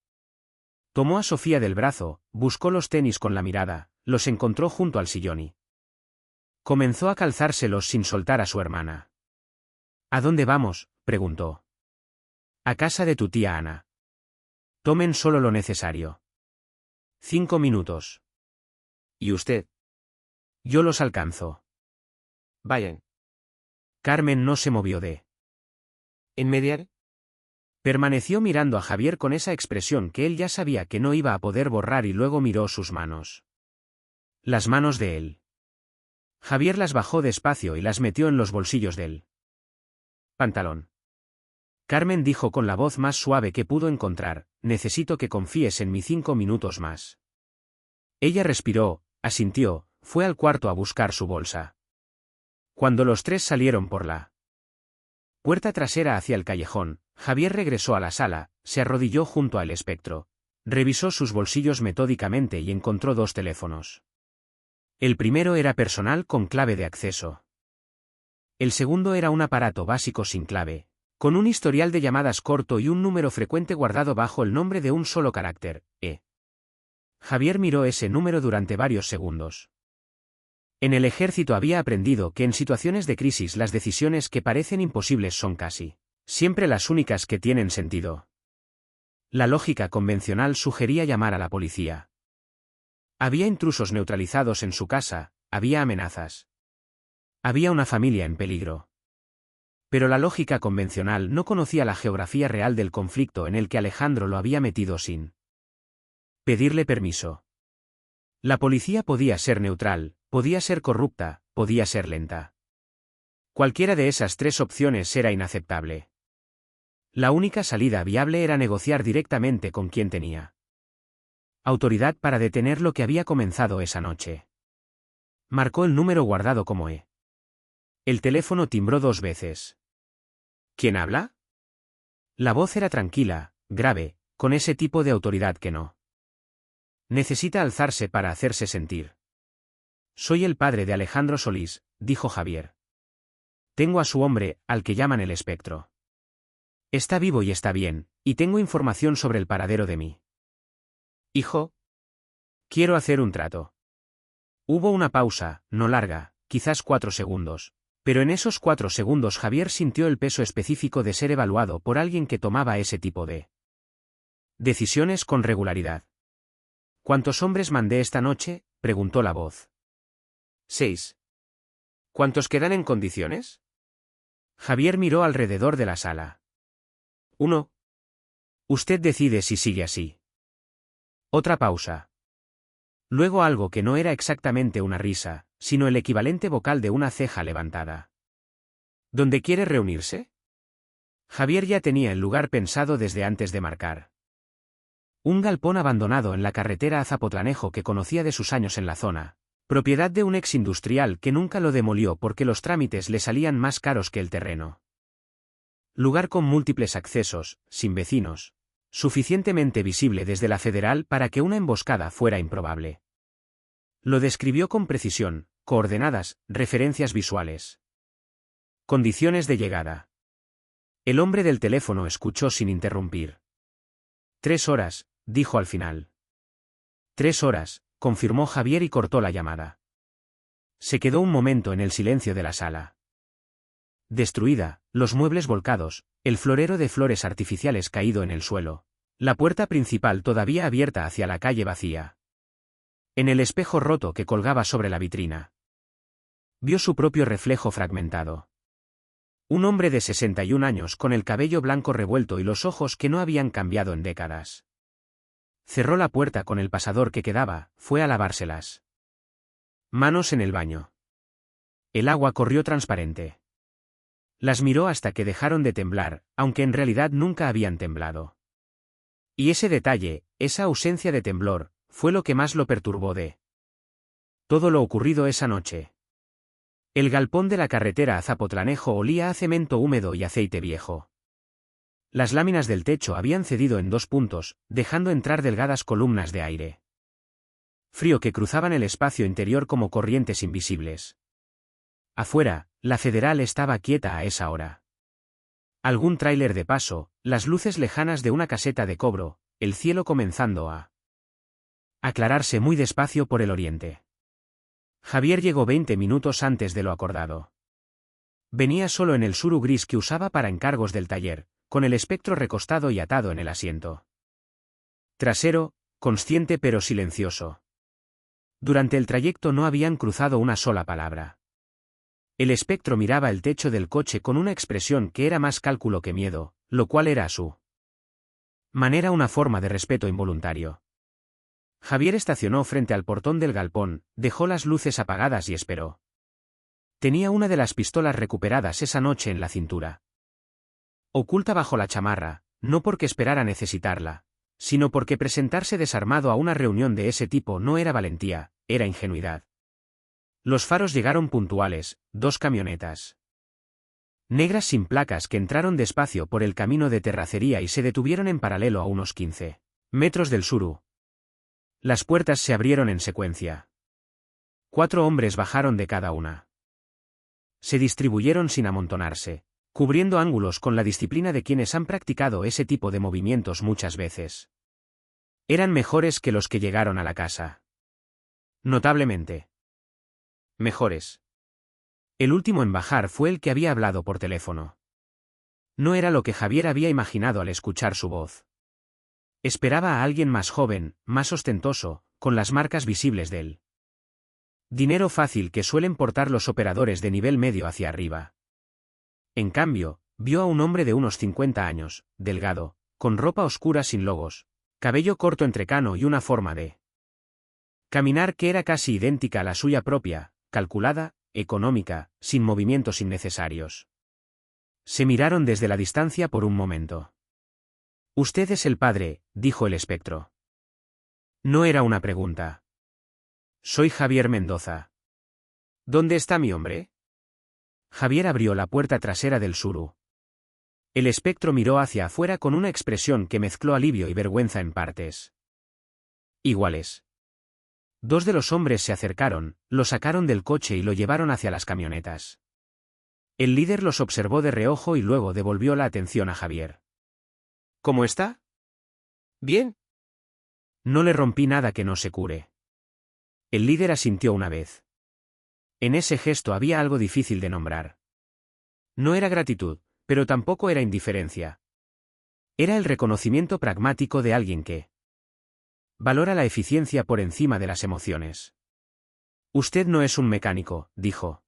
Tomó a Sofía del brazo, buscó los tenis con la mirada, los encontró junto al sillón y comenzó a calzárselos sin soltar a su hermana. ¿A dónde vamos?, preguntó. A casa de tu tía Ana. Tomen solo lo necesario. 5 minutos. ¿Y usted? Yo los alcanzo. Vayan. Carmen no se movió de ¿en mediar? Permaneció mirando a Javier con esa expresión que él ya sabía que no iba a poder borrar y luego miró sus manos. Las manos de él. Javier las bajó despacio y las metió en los bolsillos del pantalón. Carmen dijo con la voz más suave que pudo encontrar: necesito que confíes en mí 5 minutos más. Ella respiró, asintió, fue al cuarto a buscar su bolsa. Cuando los tres salieron por la puerta trasera hacia el callejón, Javier regresó a la sala, se arrodilló junto al espectro. Revisó sus bolsillos metódicamente y encontró 2 teléfonos. El primero era personal con clave de acceso. El segundo era un aparato básico sin clave, con un historial de llamadas corto y un número frecuente guardado bajo el nombre de un solo carácter, E. Javier miró ese número durante varios segundos. En el ejército había aprendido que en situaciones de crisis las decisiones que parecen imposibles son casi siempre las únicas que tienen sentido. La lógica convencional sugería llamar a la policía. Había intrusos neutralizados en su casa, había amenazas. Había una familia en peligro. Pero la lógica convencional no conocía la geografía real del conflicto en el que Alejandro lo había metido sin pedirle permiso. La policía podía ser neutral, podía ser corrupta, podía ser lenta. Cualquiera de esas 3 opciones era inaceptable. La única salida viable era negociar directamente con quien tenía autoridad para detener lo que había comenzado esa noche. Marcó el número guardado como E. El teléfono timbró 2 veces. ¿Quién habla? La voz era tranquila, grave, con ese tipo de autoridad que no necesita alzarse para hacerse sentir. Soy el padre de Alejandro Solís, dijo Javier. Tengo a su hombre, al que llaman el espectro. Está vivo y está bien, y tengo información sobre el paradero de mi hijo. Quiero hacer un trato. Hubo una pausa, no larga, quizás 4 segundos. Pero en esos 4 segundos Javier sintió el peso específico de ser evaluado por alguien que tomaba ese tipo de decisiones con regularidad. ¿Cuántos hombres mandé esta noche?, preguntó la voz. 6. ¿Cuántos quedan en condiciones? Javier miró alrededor de la sala. 1. Usted decide si sigue así. Otra pausa. Luego algo que no era exactamente una risa, sino el equivalente vocal de una ceja levantada. ¿Dónde quiere reunirse? Javier ya tenía el lugar pensado desde antes de marcar. Un galpón abandonado en la carretera a Zapotlanejo que conocía de sus años en la zona, propiedad de un ex industrial que nunca lo demolió porque los trámites le salían más caros que el terreno. Lugar con múltiples accesos, sin vecinos, suficientemente visible desde la Federal para que una emboscada fuera improbable. Lo describió con precisión, coordenadas, referencias visuales. Condiciones de llegada. El hombre del teléfono escuchó sin interrumpir. 3 horas, dijo al final. 3 horas, confirmó Javier y cortó la llamada. Se quedó un momento en el silencio de la sala. Destruida, los muebles volcados, el florero de flores artificiales caído en el suelo. La puerta principal todavía abierta hacia la calle vacía. En el espejo roto que colgaba sobre la vitrina. Vio su propio reflejo fragmentado. Un hombre de 61 años con el cabello blanco revuelto y los ojos que no habían cambiado en décadas. Cerró la puerta con el pasador que quedaba, fue a lavárselas. Manos en el baño. El agua corrió transparente. Las miró hasta que dejaron de temblar, aunque en realidad nunca habían temblado. Y ese detalle, esa ausencia de temblor, fue lo que más lo perturbó de todo lo ocurrido esa noche. El galpón de la carretera a Zapotlanejo olía a cemento húmedo y aceite viejo. Las láminas del techo habían cedido en 2 puntos, dejando entrar delgadas columnas de aire frío que cruzaban el espacio interior como corrientes invisibles. Afuera, la Federal estaba quieta a esa hora. Algún tráiler de paso, las luces lejanas de una caseta de cobro, el cielo comenzando a aclararse muy despacio por el oriente. Javier llegó 20 minutos antes de lo acordado. Venía solo en el suru gris que usaba para encargos del taller, con el espectro recostado y atado en el asiento trasero, consciente pero silencioso. Durante el trayecto no habían cruzado una sola palabra. El espectro miraba el techo del coche con una expresión que era más cálculo que miedo, lo cual era a su manera una forma de respeto involuntario. Javier estacionó frente al portón del galpón, dejó las luces apagadas y esperó. Tenía una de las pistolas recuperadas esa noche en la cintura. Oculta bajo la chamarra, no porque esperara necesitarla, sino porque presentarse desarmado a una reunión de ese tipo no era valentía, era ingenuidad. Los faros llegaron puntuales, 2 camionetas negras sin placas que entraron despacio por el camino de terracería y se detuvieron en paralelo a unos 15 metros del suru. Las puertas se abrieron en secuencia. 4 hombres bajaron de cada una. Se distribuyeron sin amontonarse, cubriendo ángulos con la disciplina de quienes han practicado ese tipo de movimientos muchas veces. Eran mejores que los que llegaron a la casa. Notablemente. Mejores. El último en bajar fue el que había hablado por teléfono. No era lo que Javier había imaginado al escuchar su voz. Esperaba a alguien más joven, más ostentoso, con las marcas visibles del dinero fácil que suelen portar los operadores de nivel medio hacia arriba. En cambio, vio a un hombre de unos 50 años, delgado, con ropa oscura sin logos, cabello corto entrecano y una forma de caminar que era casi idéntica a la suya propia, calculada, económica, sin movimientos innecesarios. Se miraron desde la distancia por un momento. «Usted es el padre», dijo el espectro. No era una pregunta. «Soy Javier Mendoza». «¿Dónde está mi hombre?» Javier abrió la puerta trasera del suru. El espectro miró hacia afuera con una expresión que mezcló alivio y vergüenza en partes iguales. 2 de los hombres se acercaron, lo sacaron del coche y lo llevaron hacia las camionetas. El líder los observó de reojo y luego devolvió la atención a Javier. «¿Cómo está?» «Bien». «No le rompí nada que no se cure». El líder asintió una vez. En ese gesto había algo difícil de nombrar. No era gratitud, pero tampoco era indiferencia. Era el reconocimiento pragmático de alguien que valora la eficiencia por encima de las emociones. «Usted no es un mecánico», dijo.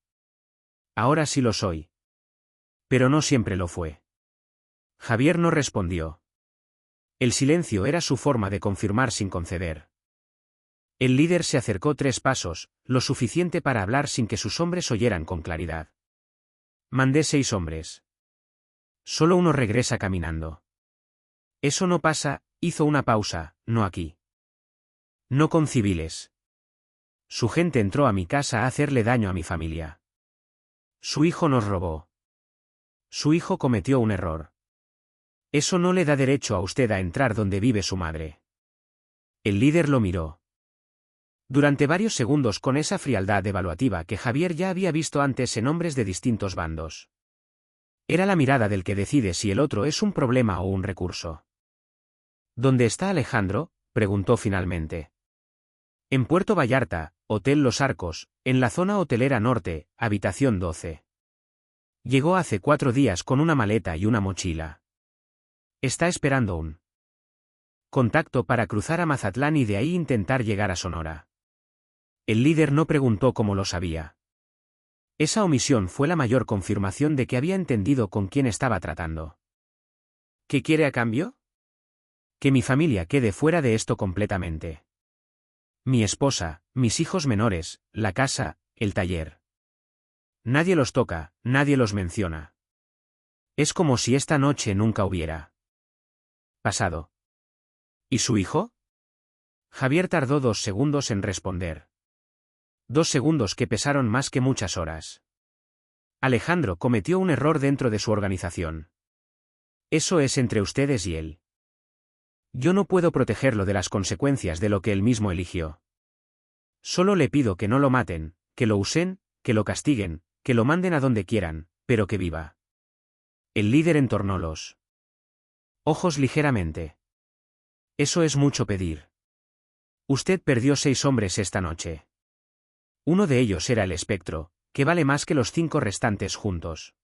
«Ahora sí lo soy». «Pero no siempre lo fue». Javier no respondió. El silencio era su forma de confirmar sin conceder. El líder se acercó 3 pasos, lo suficiente para hablar sin que sus hombres oyeran con claridad. «Mandé 6 hombres. Solo uno regresa caminando». «Eso no pasa», hizo una pausa, «no aquí. No con civiles. Su gente entró a mi casa a hacerle daño a mi familia. Su hijo nos robó. Su hijo cometió un error. Eso no le da derecho a usted a entrar donde vive su madre». El líder lo miró. Durante varios segundos con esa frialdad evaluativa que Javier ya había visto antes en hombres de distintos bandos. Era la mirada del que decide si el otro es un problema o un recurso. ¿Dónde está Alejandro?, preguntó finalmente. En Puerto Vallarta, Hotel Los Arcos, en la zona hotelera norte, habitación 12. Llegó hace 4 días con una maleta y una mochila. Está esperando un contacto para cruzar a Mazatlán y de ahí intentar llegar a Sonora. El líder no preguntó cómo lo sabía. Esa omisión fue la mayor confirmación de que había entendido con quién estaba tratando. ¿Qué quiere a cambio? Que mi familia quede fuera de esto completamente. Mi esposa, mis hijos menores, la casa, el taller. Nadie los toca, nadie los menciona. Es como si esta noche nunca hubiera pasado. ¿Y su hijo? Javier tardó 2 segundos en responder. 2 segundos que pesaron más que muchas horas. Alejandro cometió un error dentro de su organización. Eso es entre ustedes y él. Yo no puedo protegerlo de las consecuencias de lo que él mismo eligió. Solo le pido que no lo maten, que lo usen, que lo castiguen, que lo manden a donde quieran, pero que viva. El líder entornó los ojos ligeramente. Eso es mucho pedir. Usted perdió 6 hombres esta noche. Uno de ellos era el espectro, que vale más que los 5 restantes juntos.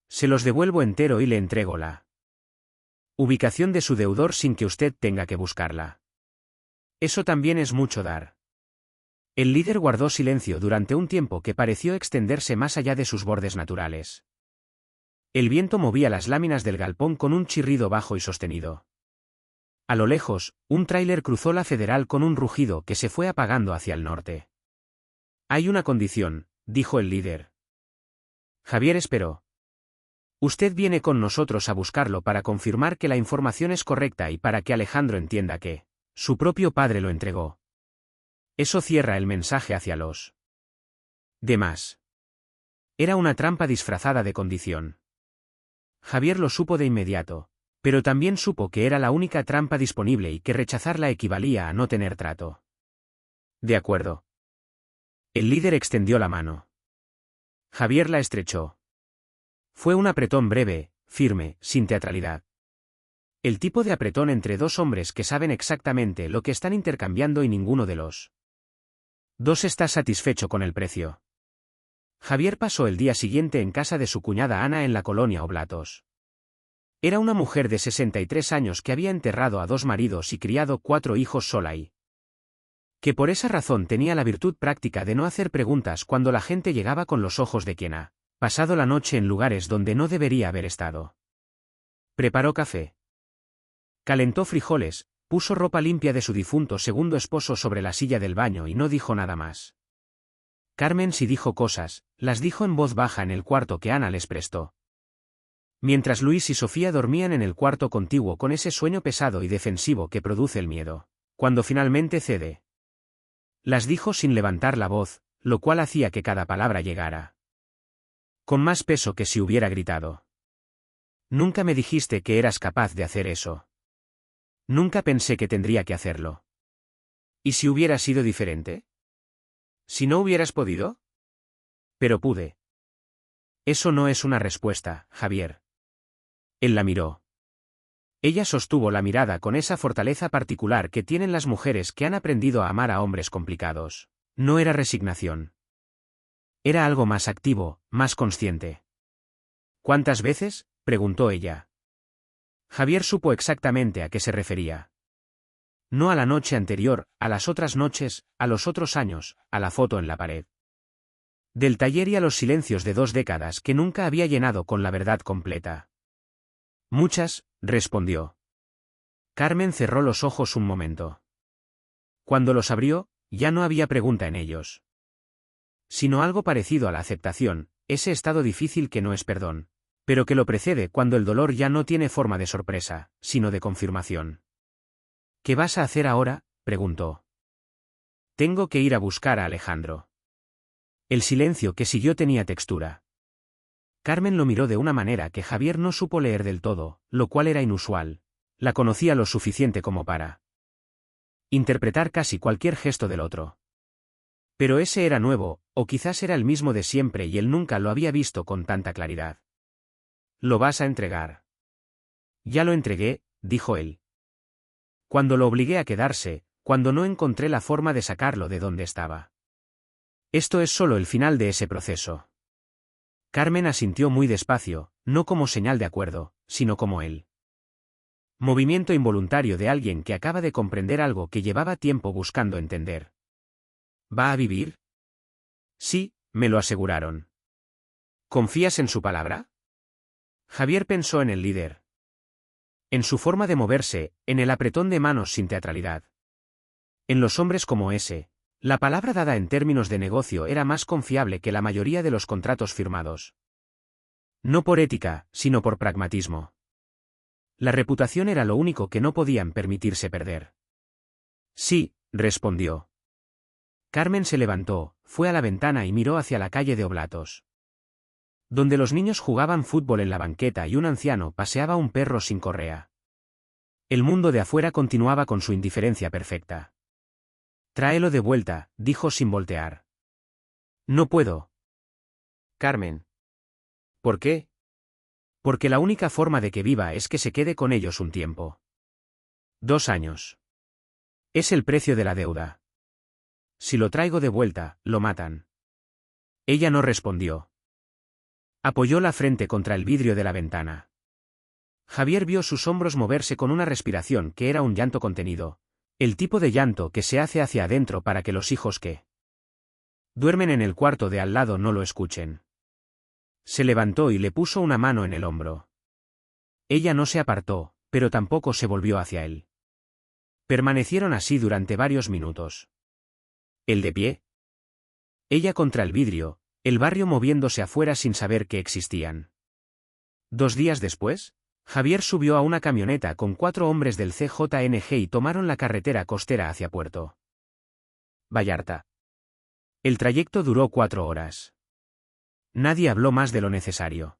Se los devuelvo entero y le entrego la ubicación de su deudor sin que usted tenga que buscarla. Eso también es mucho dar. El líder guardó silencio durante un tiempo que pareció extenderse más allá de sus bordes naturales. El viento movía las láminas del galpón con un chirrido bajo y sostenido. A lo lejos, un tráiler cruzó la Federal con un rugido que se fue apagando hacia el norte. Hay una condición, dijo el líder. Javier esperó. Usted viene con nosotros a buscarlo para confirmar que la información es correcta y para que Alejandro entienda que su propio padre lo entregó. Eso cierra el mensaje hacia los demás. Era una trampa disfrazada de condición. Javier lo supo de inmediato, pero también supo que era la única trampa disponible y que rechazarla equivalía a no tener trato. De acuerdo. El líder extendió la mano. Javier la estrechó. Fue un apretón breve, firme, sin teatralidad. El tipo de apretón entre 2 hombres que saben exactamente lo que están intercambiando y ninguno de los 2 está satisfecho con el precio. Javier pasó el día siguiente en casa de su cuñada Ana en la colonia Oblatos. Era una mujer de 63 años que había enterrado a 2 maridos y criado 4 hijos sola y que por esa razón tenía la virtud práctica de no hacer preguntas cuando la gente llegaba con los ojos de quien ha pasado la noche en lugares donde no debería haber estado. Preparó café. Calentó frijoles, puso ropa limpia de su difunto segundo esposo sobre la silla del baño y no dijo nada más. Carmen sí dijo cosas, las dijo en voz baja en el cuarto que Ana les prestó. Mientras Luis y Sofía dormían en el cuarto contiguo con ese sueño pesado y defensivo que produce el miedo, cuando finalmente cede. Las dijo sin levantar la voz, lo cual hacía que cada palabra llegara con más peso que si hubiera gritado. Nunca me dijiste que eras capaz de hacer eso. Nunca pensé que tendría que hacerlo. ¿Y si hubiera sido diferente? ¿Si no hubieras podido? Pero pude. Eso no es una respuesta, Javier. Él la miró. Ella sostuvo la mirada con esa fortaleza particular que tienen las mujeres que han aprendido a amar a hombres complicados. No era resignación. Era algo más activo, más consciente. ¿Cuántas veces?, preguntó ella. Javier supo exactamente a qué se refería. No a la noche anterior, a las otras noches, a los otros años, a la foto en la pared del taller y a los silencios de 2 décadas que nunca había llenado con la verdad completa. Muchas, respondió. Carmen cerró los ojos un momento. Cuando los abrió, ya no había pregunta en ellos, sino algo parecido a la aceptación, ese estado difícil que no es perdón, pero que lo precede cuando el dolor ya no tiene forma de sorpresa, sino de confirmación. ¿Qué vas a hacer ahora?, preguntó. Tengo que ir a buscar a Alejandro. El silencio que siguió tenía textura. Carmen lo miró de una manera que Javier no supo leer del todo, lo cual era inusual. La conocía lo suficiente como para interpretar casi cualquier gesto del otro. Pero ese era nuevo, o quizás era el mismo de siempre y él nunca lo había visto con tanta claridad. ¿Lo vas a entregar? Ya lo entregué, dijo él. Cuando lo obligué a quedarse, cuando no encontré la forma de sacarlo de donde estaba. Esto es solo el final de ese proceso. Carmen asintió muy despacio, no como señal de acuerdo, sino como él. Movimiento involuntario de alguien que acaba de comprender algo que llevaba tiempo buscando entender. ¿Va a vivir? Sí, me lo aseguraron. ¿Confías en su palabra? Javier pensó en el líder. En su forma de moverse, en el apretón de manos sin teatralidad. En los hombres como ese, la palabra dada en términos de negocio era más confiable que la mayoría de los contratos firmados. No por ética, sino por pragmatismo. La reputación era lo único que no podían permitirse perder. Sí, respondió. Carmen se levantó, fue a la ventana y miró hacia la calle de Oblatos. Donde los niños jugaban fútbol en la banqueta y un anciano paseaba un perro sin correa. El mundo de afuera continuaba con su indiferencia perfecta. Tráelo de vuelta, dijo sin voltear. No puedo. Carmen. ¿Por qué? Porque la única forma de que viva es que se quede con ellos un tiempo. 2 años. Es el precio de la deuda. Si lo traigo de vuelta, lo matan. Ella no respondió. Apoyó la frente contra el vidrio de la ventana. Javier vio sus hombros moverse con una respiración que era un llanto contenido, el tipo de llanto que se hace hacia adentro para que los hijos que duermen en el cuarto de al lado no lo escuchen. Se levantó y le puso una mano en el hombro. Ella no se apartó, pero tampoco se volvió hacia él. Permanecieron así durante varios minutos. ¿El de pie? Ella contra el vidrio, el barrio moviéndose afuera sin saber que existían. 2 días después, Javier subió a una camioneta con 4 hombres del CJNG y tomaron la carretera costera hacia Puerto Vallarta. El trayecto duró 4 horas. Nadie habló más de lo necesario.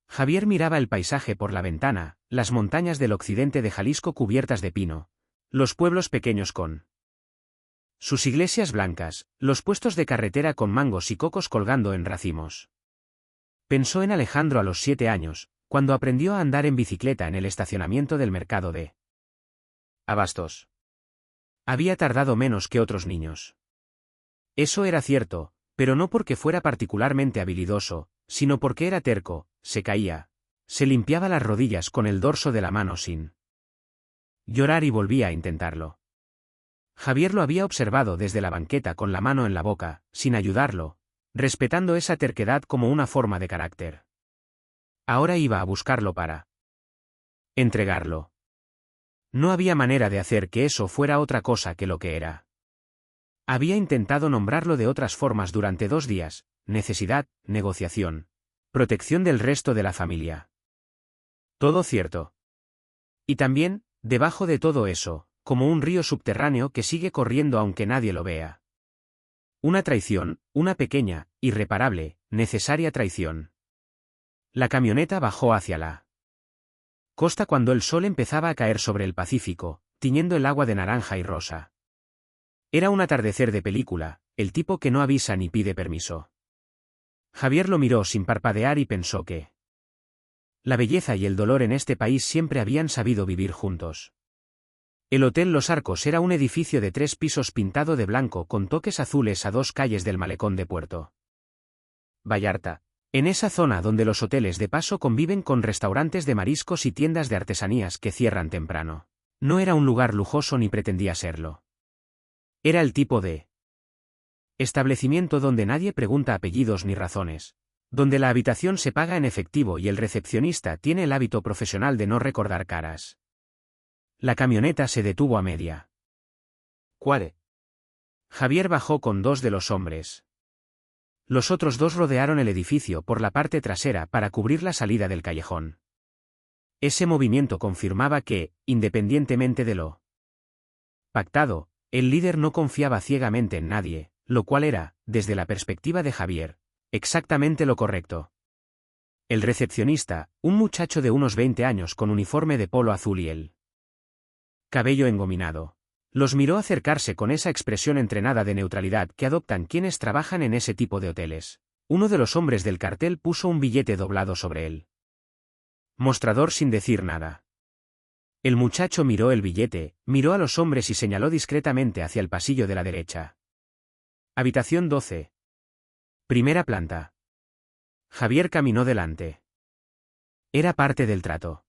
Javier miraba el paisaje por la ventana, las montañas del occidente de Jalisco cubiertas de pino, los pueblos pequeños con sus iglesias blancas, los puestos de carretera con mangos y cocos colgando en racimos. Pensó en Alejandro a los 7 años, cuando aprendió a andar en bicicleta en el estacionamiento del mercado de abastos. Había tardado menos que otros niños. Eso era cierto, pero no porque fuera particularmente habilidoso, sino porque era terco, se caía, se limpiaba las rodillas con el dorso de la mano sin llorar y volvía a intentarlo. Javier lo había observado desde la banqueta con la mano en la boca, sin ayudarlo, respetando esa terquedad como una forma de carácter. Ahora iba a buscarlo para entregarlo. No había manera de hacer que eso fuera otra cosa que lo que era. Había intentado nombrarlo de otras formas durante 2 días, necesidad, negociación, protección del resto de la familia. Todo cierto. Y también, debajo de todo eso, como un río subterráneo que sigue corriendo aunque nadie lo vea. Una traición, una pequeña, irreparable, necesaria traición. La camioneta bajó hacia la costa cuando el sol empezaba a caer sobre el Pacífico, tiñendo el agua de naranja y rosa. Era un atardecer de película, el tipo que no avisa ni pide permiso. Javier lo miró sin parpadear y pensó que la belleza y el dolor en este país siempre habían sabido vivir juntos. El Hotel Los Arcos era un edificio de 3 pisos pintado de blanco con toques azules a 2 calles del malecón de Puerto Vallarta, en esa zona donde los hoteles de paso conviven con restaurantes de mariscos y tiendas de artesanías que cierran temprano. No era un lugar lujoso ni pretendía serlo. Era el tipo de establecimiento donde nadie pregunta apellidos ni razones, donde la habitación se paga en efectivo y el recepcionista tiene el hábito profesional de no recordar caras. La camioneta se detuvo a media. ¿Cuál? Javier bajó con 2 de los hombres. Los otros 2 rodearon el edificio por la parte trasera para cubrir la salida del callejón. Ese movimiento confirmaba que, independientemente de lo pactado, el líder no confiaba ciegamente en nadie, lo cual era, desde la perspectiva de Javier, exactamente lo correcto. El recepcionista, un muchacho de unos 20 años con uniforme de polo azul y el cabello engominado, Los miró acercarse con esa expresión entrenada de neutralidad que adoptan quienes trabajan en ese tipo de hoteles. Uno de los hombres del cartel puso un billete doblado sobre el mostrador sin decir nada. El muchacho miró el billete, miró a los hombres y señaló discretamente hacia el pasillo de la derecha. Habitación 12. Primera planta. Javier caminó delante. Era parte del trato.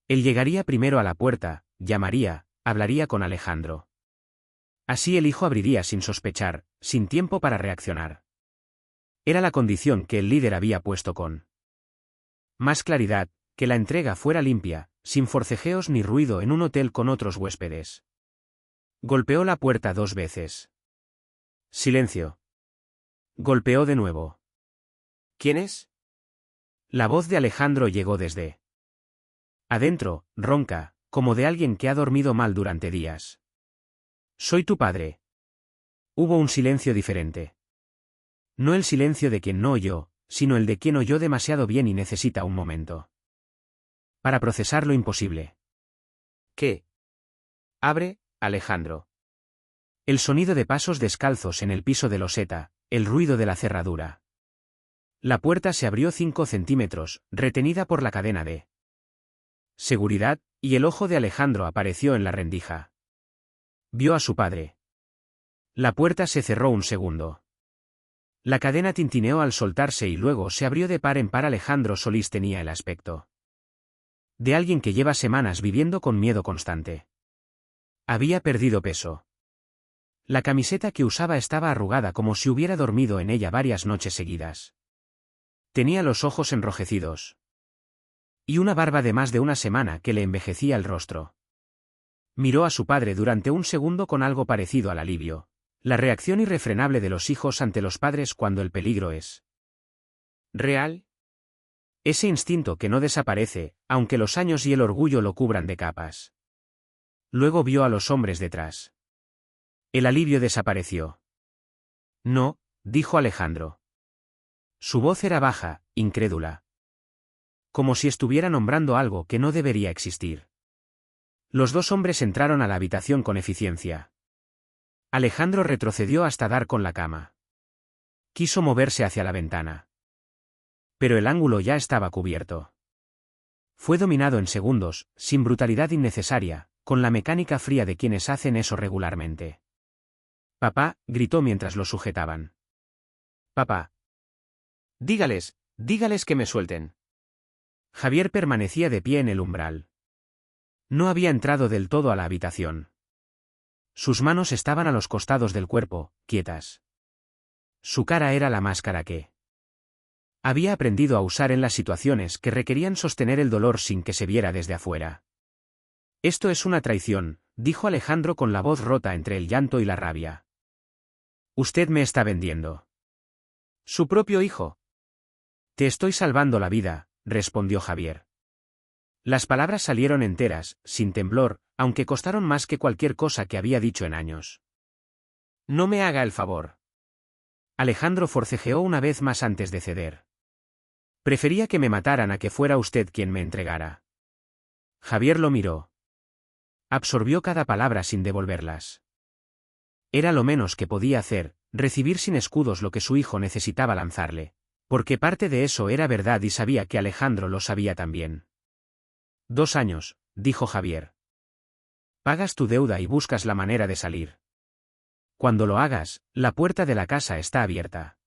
Él llegaría primero a la puerta, llamaría, hablaría con Alejandro. Así el hijo abriría sin sospechar, sin tiempo para reaccionar. Era la condición que el líder había puesto con más claridad, que la entrega fuera limpia, sin forcejeos ni ruido en un hotel con otros huéspedes. Golpeó la puerta 2 veces. Silencio. Golpeó de nuevo. ¿Quién es? La voz de Alejandro llegó desde adentro, ronca, como de alguien que ha dormido mal durante días. Soy tu padre. Hubo un silencio diferente. No el silencio de quien no oyó, sino el de quien oyó demasiado bien y necesita un momento para procesar lo imposible. ¿Qué? Abre, Alejandro. El sonido de pasos descalzos en el piso de loseta, el ruido de la cerradura. La puerta se abrió 5 centímetros, retenida por la cadena de seguridad, y el ojo de Alejandro apareció en la rendija. Vio a su padre. La puerta se cerró un segundo. La cadena tintineó al soltarse y luego se abrió de par en par. Alejandro Solís tenía el aspecto de alguien que lleva semanas viviendo con miedo constante. Había perdido peso. La camiseta que usaba estaba arrugada como si hubiera dormido en ella varias noches seguidas. Tenía los ojos enrojecidos. Y una barba de más de una semana que le envejecía el rostro. Miró a su padre durante un segundo con algo parecido al alivio. La reacción irrefrenable de los hijos ante los padres cuando el peligro es ¿real? Ese instinto que no desaparece, aunque los años y el orgullo lo cubran de capas. Luego vio a los hombres detrás. El alivio desapareció. No, dijo Alejandro. Su voz era baja, incrédula. Como si estuviera nombrando algo que no debería existir. Los 2 hombres entraron a la habitación con eficiencia. Alejandro retrocedió hasta dar con la cama. Quiso moverse hacia la ventana. Pero el ángulo ya estaba cubierto. Fue dominado en segundos, sin brutalidad innecesaria, con la mecánica fría de quienes hacen eso regularmente. «Papá», gritó mientras lo sujetaban. Papá. Dígales que me suelten. Javier permanecía de pie en el umbral. No había entrado del todo a la habitación. Sus manos estaban a los costados del cuerpo, quietas. Su cara era la máscara que había aprendido a usar en las situaciones que requerían sostener el dolor sin que se viera desde afuera. Esto es una traición, dijo Alejandro con la voz rota entre el llanto y la rabia. Usted me está vendiendo. Su propio hijo. Te estoy salvando la vida, respondió Javier. Las palabras salieron enteras, sin temblor, aunque costaron más que cualquier cosa que había dicho en años. No me haga el favor. Alejandro forcejeó una vez más antes de ceder. Prefería que me mataran a que fuera usted quien me entregara. Javier lo miró. Absorbió cada palabra sin devolverlas. Era lo menos que podía hacer, recibir sin escudos lo que su hijo necesitaba lanzarle, porque parte de eso era verdad y sabía que Alejandro lo sabía también. 2 años, dijo Javier. Pagas tu deuda y buscas la manera de salir. Cuando lo hagas, la puerta de la casa está abierta.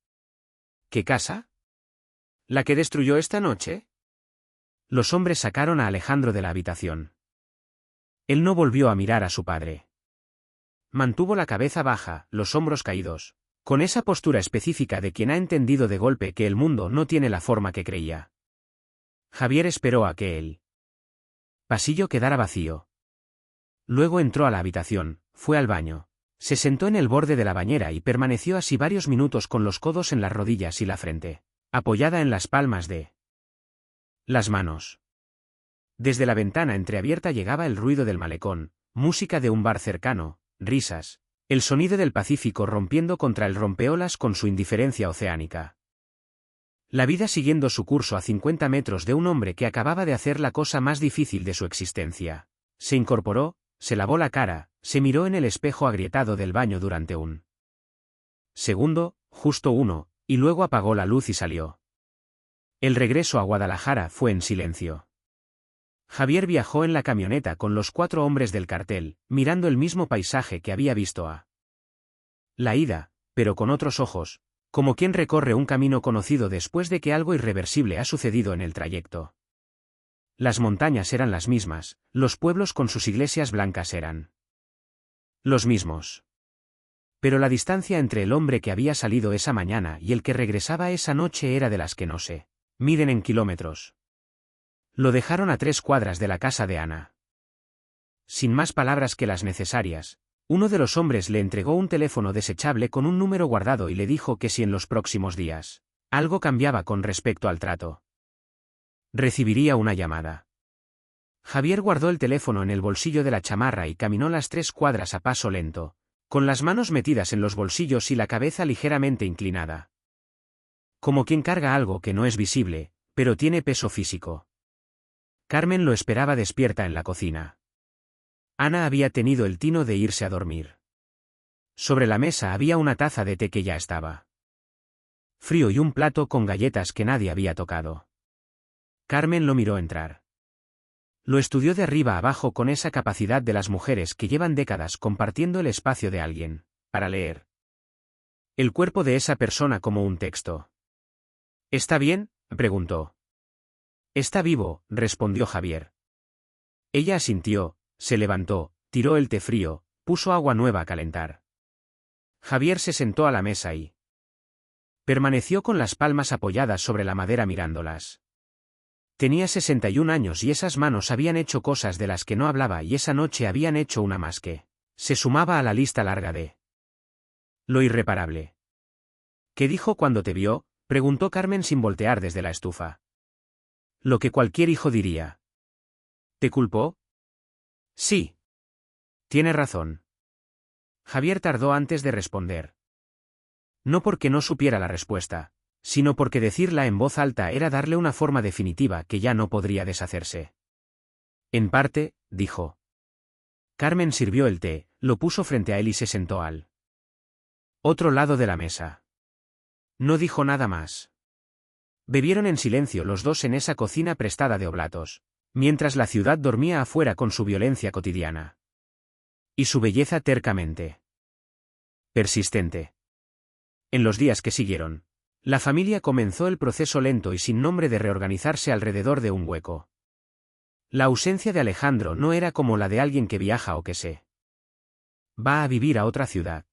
¿Qué casa? ¿La que destruyó esta noche? Los hombres sacaron a Alejandro de la habitación. Él no volvió a mirar a su padre. Mantuvo la cabeza baja, los hombros caídos, con esa postura específica de quien ha entendido de golpe que el mundo no tiene la forma que creía. Javier esperó a que el pasillo quedara vacío. Luego entró a la habitación, fue al baño. Se sentó en el borde de la bañera y permaneció así varios minutos con los codos en las rodillas y la frente apoyada en las palmas de las manos. Desde la ventana entreabierta llegaba el ruido del malecón, música de un bar cercano, risas, el sonido del Pacífico rompiendo contra el rompeolas con su indiferencia oceánica. La vida siguiendo su curso a 50 metros de un hombre que acababa de hacer la cosa más difícil de su existencia. Se incorporó, se lavó la cara, se miró en el espejo agrietado del baño durante un segundo, justo uno, y luego apagó la luz y salió. El regreso a Guadalajara fue en silencio. Javier viajó en la camioneta con los 4 hombres del cartel, mirando el mismo paisaje que había visto a la ida, pero con otros ojos, como quien recorre un camino conocido después de que algo irreversible ha sucedido en el trayecto. Las montañas eran las mismas, los pueblos con sus iglesias blancas eran los mismos. Pero la distancia entre el hombre que había salido esa mañana y el que regresaba esa noche era de las que no se miden en kilómetros. Lo dejaron a 3 cuadras de la casa de Ana. Sin más palabras que las necesarias, uno de los hombres le entregó un teléfono desechable con un número guardado y le dijo que si en los próximos días algo cambiaba con respecto al trato, recibiría una llamada. Javier guardó el teléfono en el bolsillo de la chamarra y caminó las 3 cuadras a paso lento, con las manos metidas en los bolsillos y la cabeza ligeramente inclinada. Como quien carga algo que no es visible, pero tiene peso físico. Carmen lo esperaba despierta en la cocina. Ana había tenido el tino de irse a dormir. Sobre la mesa había una taza de té que ya estaba frío y un plato con galletas que nadie había tocado. Carmen lo miró entrar. Lo estudió de arriba abajo con esa capacidad de las mujeres que llevan décadas compartiendo el espacio de alguien, para leer el cuerpo de esa persona como un texto. ¿Está bien?, preguntó. Está vivo, respondió Javier. Ella asintió, se levantó, tiró el té frío, puso agua nueva a calentar. Javier se sentó a la mesa y permaneció con las palmas apoyadas sobre la madera mirándolas. Tenía 61 años y esas manos habían hecho cosas de las que no hablaba y esa noche habían hecho una más que se sumaba a la lista larga de lo irreparable. ¿Qué dijo cuando te vio?, preguntó Carmen sin voltear desde la estufa. Lo que cualquier hijo diría. ¿Te culpó? Sí. Tiene razón. Javier tardó antes de responder. No porque no supiera la respuesta, sino porque decirla en voz alta era darle una forma definitiva que ya no podría deshacerse. En parte, dijo. Carmen sirvió el té, lo puso frente a él y se sentó al otro lado de la mesa. No dijo nada más. Bebieron en silencio los dos en esa cocina prestada de oblatos, mientras la ciudad dormía afuera con su violencia cotidiana. Y su belleza tercamente persistente. En los días que siguieron, la familia comenzó el proceso lento y sin nombre de reorganizarse alrededor de un hueco. La ausencia de Alejandro no era como la de alguien que viaja o que se va a vivir a otra ciudad.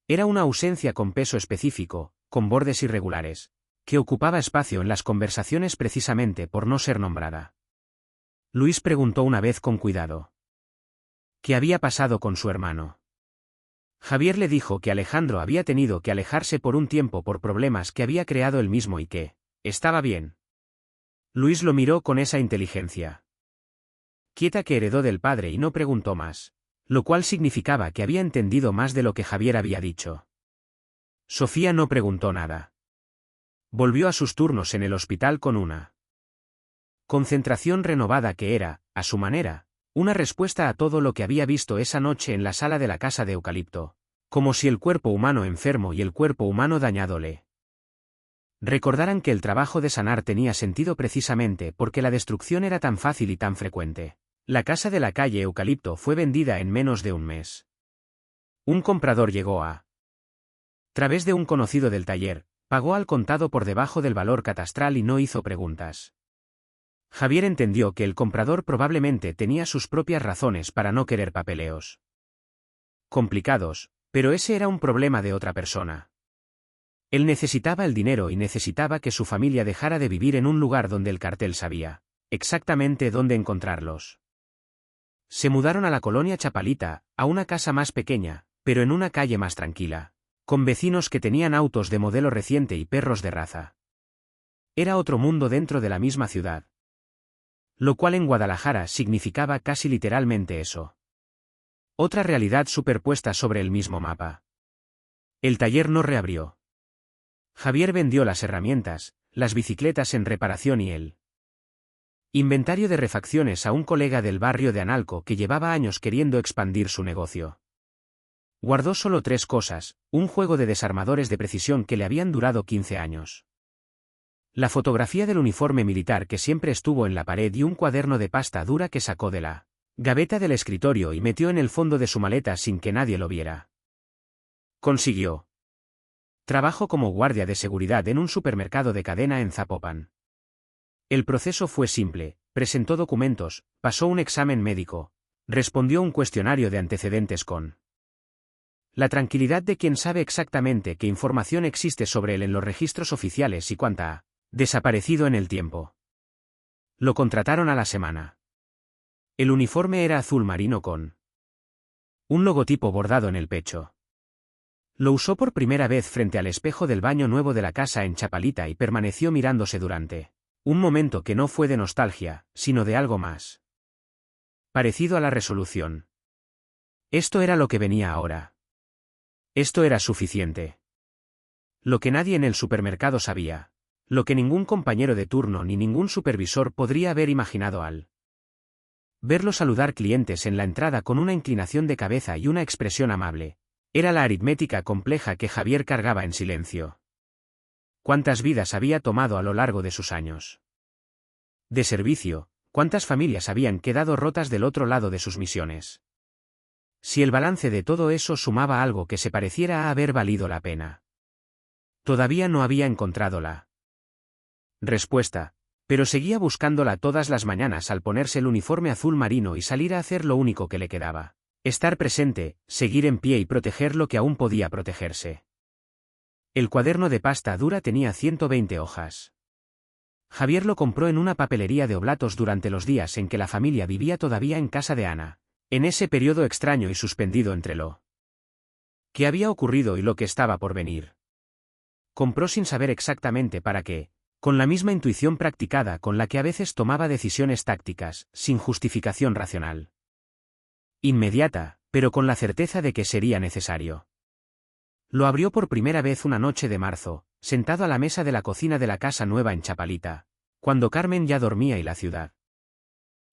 Era una ausencia con peso específico, con bordes irregulares, que ocupaba espacio en las conversaciones precisamente por no ser nombrada. Luis preguntó una vez con cuidado. ¿Qué había pasado con su hermano? Javier le dijo que Alejandro había tenido que alejarse por un tiempo por problemas que había creado él mismo y que estaba bien. Luis lo miró con esa inteligencia quieta que heredó del padre y no preguntó más, lo cual significaba que había entendido más de lo que Javier había dicho. Sofía no preguntó nada. Volvió a sus turnos en el hospital con una concentración renovada que era, a su manera, una respuesta a todo lo que había visto esa noche en la sala de la casa de eucalipto, como si el cuerpo humano enfermo y el cuerpo humano dañado le recordaran que el trabajo de sanar tenía sentido precisamente porque la destrucción era tan fácil y tan frecuente. La casa de la calle Eucalipto fue vendida en menos de un mes. Un comprador llegó a través de un conocido del taller, pagó al contado por debajo del valor catastral y no hizo preguntas. Javier entendió que el comprador probablemente tenía sus propias razones para no querer papeleos complicados, pero ese era un problema de otra persona. Él necesitaba el dinero y necesitaba que su familia dejara de vivir en un lugar donde el cartel sabía exactamente dónde encontrarlos. Se mudaron a la colonia Chapalita, a una casa más pequeña, pero en una calle más tranquila, con vecinos que tenían autos de modelo reciente y perros de raza. Era otro mundo dentro de la misma ciudad. Lo cual en Guadalajara significaba casi literalmente eso. Otra realidad superpuesta sobre el mismo mapa. El taller no reabrió. Javier vendió las herramientas, las bicicletas en reparación y el Inventario de refacciones a un colega del barrio de Analco que llevaba años queriendo expandir su negocio. Guardó solo 3 cosas: un juego de desarmadores de precisión que le habían durado 15 años. La fotografía del uniforme militar que siempre estuvo en la pared y un cuaderno de pasta dura que sacó de la gaveta del escritorio y metió en el fondo de su maleta sin que nadie lo viera. Consiguió trabajo como guardia de seguridad en un supermercado de cadena en Zapopan. El proceso fue simple: presentó documentos, pasó un examen médico, respondió un cuestionario de antecedentes con la tranquilidad de quien sabe exactamente qué información existe sobre él en los registros oficiales y cuánta ha desaparecido en el tiempo. Lo contrataron a la semana. El uniforme era azul marino con un logotipo bordado en el pecho. Lo usó por primera vez frente al espejo del baño nuevo de la casa en Chapalita y permaneció mirándose durante un momento que no fue de nostalgia, sino de algo más parecido a la resolución. Esto era lo que venía ahora. Esto era suficiente. Lo que nadie en el supermercado sabía. Lo que ningún compañero de turno ni ningún supervisor podría haber imaginado al verlo saludar clientes en la entrada con una inclinación de cabeza y una expresión amable. Era la aritmética compleja que Javier cargaba en silencio. ¿Cuántas vidas había tomado a lo largo de sus años de servicio? ¿Cuántas familias habían quedado rotas del otro lado de sus misiones? Si el balance de todo eso sumaba algo que se pareciera a haber valido la pena. Todavía no había encontrado la respuesta, pero seguía buscándola todas las mañanas al ponerse el uniforme azul marino y salir a hacer lo único que le quedaba: estar presente, seguir en pie y proteger lo que aún podía protegerse. El cuaderno de pasta dura tenía 120 hojas. Javier lo compró en una papelería de Oblatos durante los días en que la familia vivía todavía en casa de Ana, en ese periodo extraño y suspendido entre lo que había ocurrido y lo que estaba por venir. Compró sin saber exactamente para qué, con la misma intuición practicada con la que a veces tomaba decisiones tácticas, sin justificación racional inmediata, pero con la certeza de que sería necesario. Lo abrió por primera vez una noche de marzo, sentado a la mesa de la cocina de la casa nueva en Chapalita, cuando Carmen ya dormía y la ciudad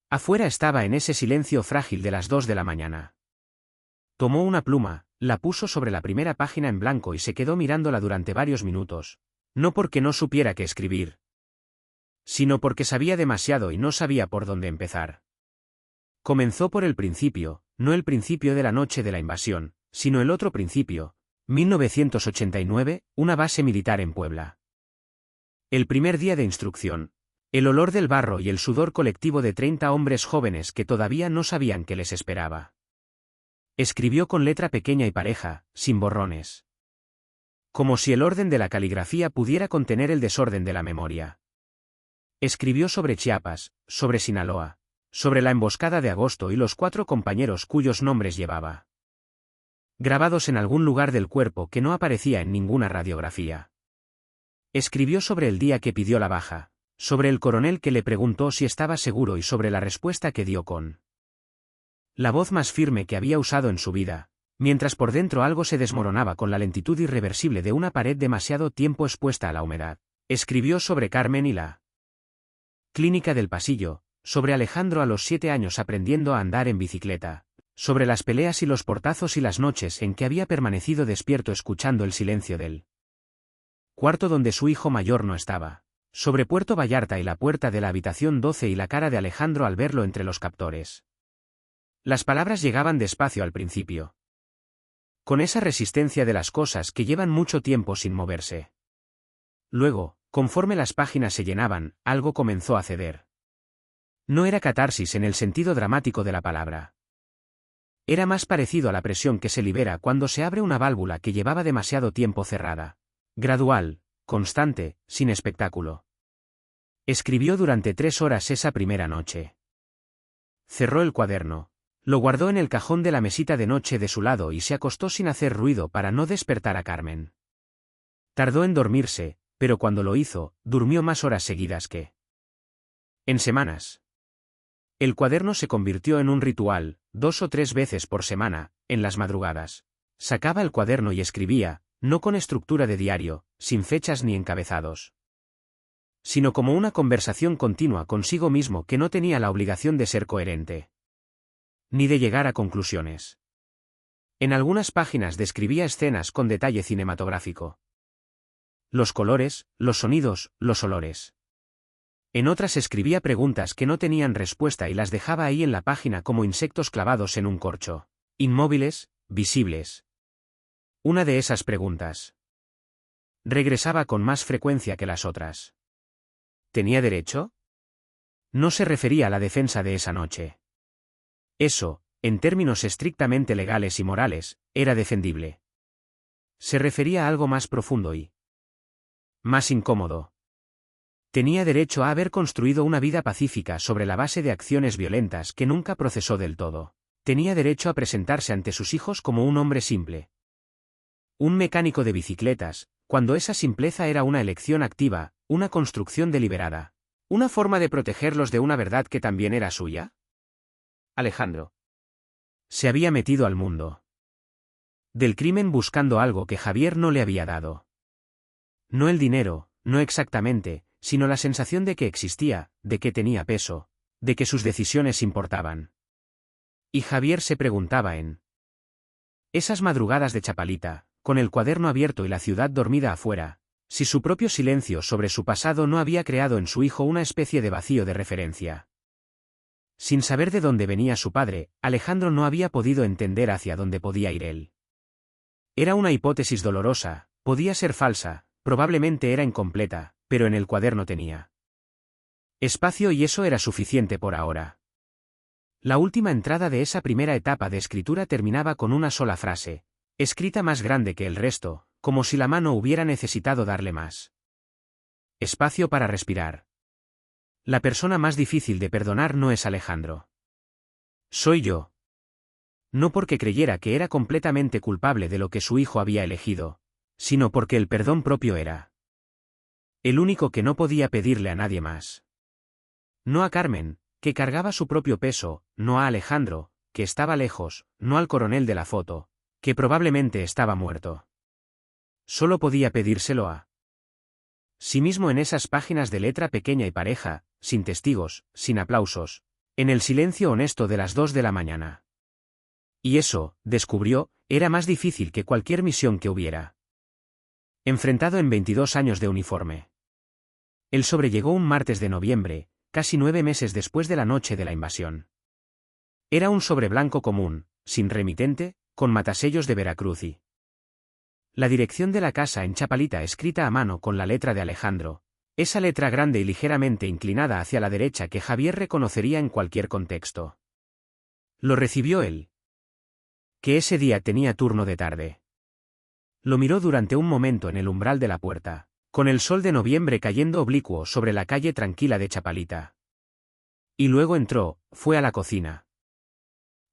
afuera estaba en ese silencio frágil de las 2 de la mañana. Tomó una pluma, la puso sobre la primera página en blanco y se quedó mirándola durante varios minutos, no porque no supiera qué escribir, sino porque sabía demasiado y no sabía por dónde empezar. Comenzó por el principio, no el principio de la noche de la invasión, sino el otro principio: 1989, una base militar en Puebla. El primer día de instrucción. El olor del barro y el sudor colectivo de 30 hombres jóvenes que todavía no sabían qué les esperaba. Escribió con letra pequeña y pareja, sin borrones. Como si el orden de la caligrafía pudiera contener el desorden de la memoria. Escribió sobre Chiapas, sobre Sinaloa, sobre la emboscada de agosto y los 4 compañeros cuyos nombres llevaba grabados en algún lugar del cuerpo que no aparecía en ninguna radiografía. Escribió sobre el día que pidió la baja, sobre el coronel que le preguntó si estaba seguro y sobre la respuesta que dio con la voz más firme que había usado en su vida, mientras por dentro algo se desmoronaba con la lentitud irreversible de una pared demasiado tiempo expuesta a la humedad. Escribió sobre Carmen y la clínica del pasillo, sobre Alejandro a los 7 años aprendiendo a andar en bicicleta, sobre las peleas y los portazos y las noches en que había permanecido despierto escuchando el silencio del cuarto donde su hijo mayor no estaba, sobre Puerto Vallarta y la puerta de la habitación 12 y la cara de Alejandro al verlo entre los captores. Las palabras llegaban despacio al principio, con esa resistencia de las cosas que llevan mucho tiempo sin moverse. Luego, conforme las páginas se llenaban, algo comenzó a ceder. No era catarsis en el sentido dramático de la palabra. Era más parecido a la presión que se libera cuando se abre una válvula que llevaba demasiado tiempo cerrada. Gradual, constante, sin espectáculo. Escribió durante 3 horas esa primera noche. Cerró el cuaderno, lo guardó en el cajón de la mesita de noche de su lado y se acostó sin hacer ruido para no despertar a Carmen. Tardó en dormirse, pero cuando lo hizo, durmió más horas seguidas que en semanas. El cuaderno se convirtió en un ritual, 2 o 3 veces por semana, en las madrugadas. Sacaba el cuaderno y escribía, no con estructura de diario, sin fechas ni encabezados, sino como una conversación continua consigo mismo que no tenía la obligación de ser coherente, ni de llegar a conclusiones. En algunas páginas describía escenas con detalle cinematográfico. Los colores, los sonidos, los olores. En otras escribía preguntas que no tenían respuesta y las dejaba ahí en la página como insectos clavados en un corcho. Inmóviles, visibles. Una de esas preguntas regresaba con más frecuencia que las otras. ¿Tenía derecho? No se refería a la defensa de esa noche. Eso, en términos estrictamente legales y morales, era defendible. Se refería a algo más profundo y más incómodo. Tenía derecho a haber construido una vida pacífica sobre la base de acciones violentas que nunca procesó del todo. Tenía derecho a presentarse ante sus hijos como un hombre simple. Un mecánico de bicicletas, cuando esa simpleza era una elección activa, una construcción deliberada. ¿Una forma de protegerlos de una verdad que también era suya? Alejandro se había metido al mundo del crimen buscando algo que Javier no le había dado. No el dinero, no exactamente, sino la sensación de que existía, de que tenía peso, de que sus decisiones importaban. Y Javier se preguntaba en esas madrugadas de Chapalita, con el cuaderno abierto y la ciudad dormida afuera, si su propio silencio sobre su pasado no había creado en su hijo una especie de vacío de referencia. Sin saber de dónde venía su padre, Alejandro no había podido entender hacia dónde podía ir él. Era una hipótesis dolorosa, podía ser falsa, probablemente era incompleta, pero en el cuaderno tenía espacio y eso era suficiente por ahora. La última entrada de esa primera etapa de escritura terminaba con una sola frase, escrita más grande que el resto, como si la mano hubiera necesitado darle más espacio para respirar. La persona más difícil de perdonar no es Alejandro. Soy yo. No porque creyera que era completamente culpable de lo que su hijo había elegido, sino porque el perdón propio era el único que no podía pedirle a nadie más. No a Carmen, que cargaba su propio peso, no a Alejandro, que estaba lejos, no al coronel de la foto, que probablemente estaba muerto. Solo podía pedírselo a sí mismo en esas páginas de letra pequeña y pareja, sin testigos, sin aplausos, en el silencio honesto de las 2 de la mañana. Y eso, descubrió, era más difícil que cualquier misión que hubiera enfrentado en 22 años de uniforme. Él sobrellegó un martes de noviembre, casi 9 meses después de la noche de la invasión. Era un sobre blanco común, sin remitente, con matasellos de Veracruz y la dirección de la casa en Chapalita escrita a mano con la letra de Alejandro, esa letra grande y ligeramente inclinada hacia la derecha que Javier reconocería en cualquier contexto. Lo recibió él, que ese día tenía turno de tarde. Lo miró durante un momento en el umbral de la puerta, con el sol de noviembre cayendo oblicuo sobre la calle tranquila de Chapalita. Y luego entró, fue a la cocina.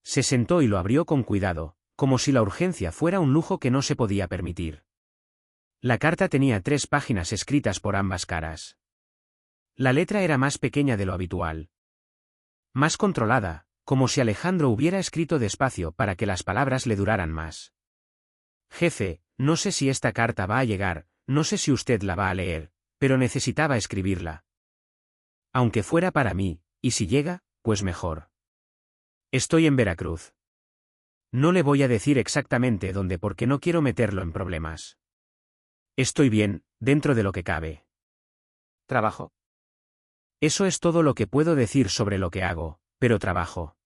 Se sentó y lo abrió con cuidado, como si la urgencia fuera un lujo que no se podía permitir. La carta tenía 3 páginas escritas por ambas caras. La letra era más pequeña de lo habitual. Más controlada, como si Alejandro hubiera escrito despacio para que las palabras le duraran más. Jefe, no sé si esta carta va a llegar, no sé si usted la va a leer, pero necesitaba escribirla. Aunque fuera para mí, y si llega, pues mejor. Estoy en Veracruz. No le voy a decir exactamente dónde porque no quiero meterlo en problemas. Estoy bien, dentro de lo que cabe. ¿Trabajo? Eso es todo lo que puedo decir sobre lo que hago, pero trabajo.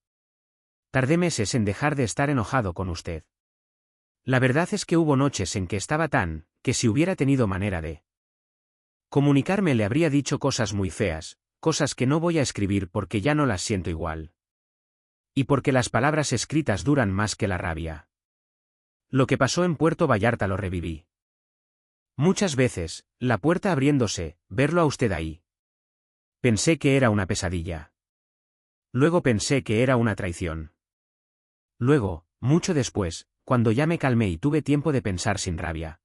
Tardé meses en dejar de estar enojado con usted. La verdad es que hubo noches en que estaba tan, que si hubiera tenido manera de comunicarme le habría dicho cosas muy feas, cosas que no voy a escribir porque ya no las siento igual. Y porque las palabras escritas duran más que la rabia. Lo que pasó en Puerto Vallarta lo reviví. Muchas veces, la puerta abriéndose, verlo a usted ahí. Pensé que era una pesadilla. Luego pensé que era una traición. Luego, mucho después, cuando ya me calmé y tuve tiempo de pensar sin rabia,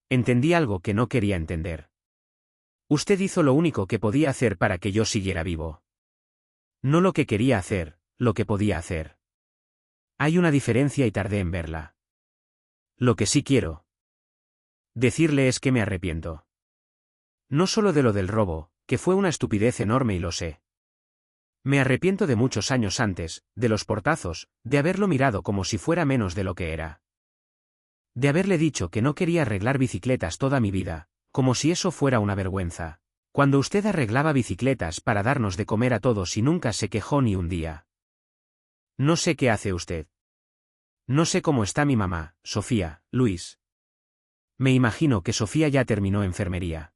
entendí algo que no quería entender. Usted hizo lo único que podía hacer para que yo siguiera vivo. No lo que quería hacer, lo que podía hacer. Hay una diferencia y tardé en verla. Lo que sí quiero decirle es que me arrepiento. No solo de lo del robo, que fue una estupidez enorme y lo sé. Me arrepiento de muchos años antes, de los portazos, de haberlo mirado como si fuera menos de lo que era. De haberle dicho que no quería arreglar bicicletas toda mi vida, como si eso fuera una vergüenza. Cuando usted arreglaba bicicletas para darnos de comer a todos y nunca se quejó ni un día. No sé qué hace usted. No sé cómo está mi mamá, Sofía, Luis. Me imagino que Sofía ya terminó enfermería.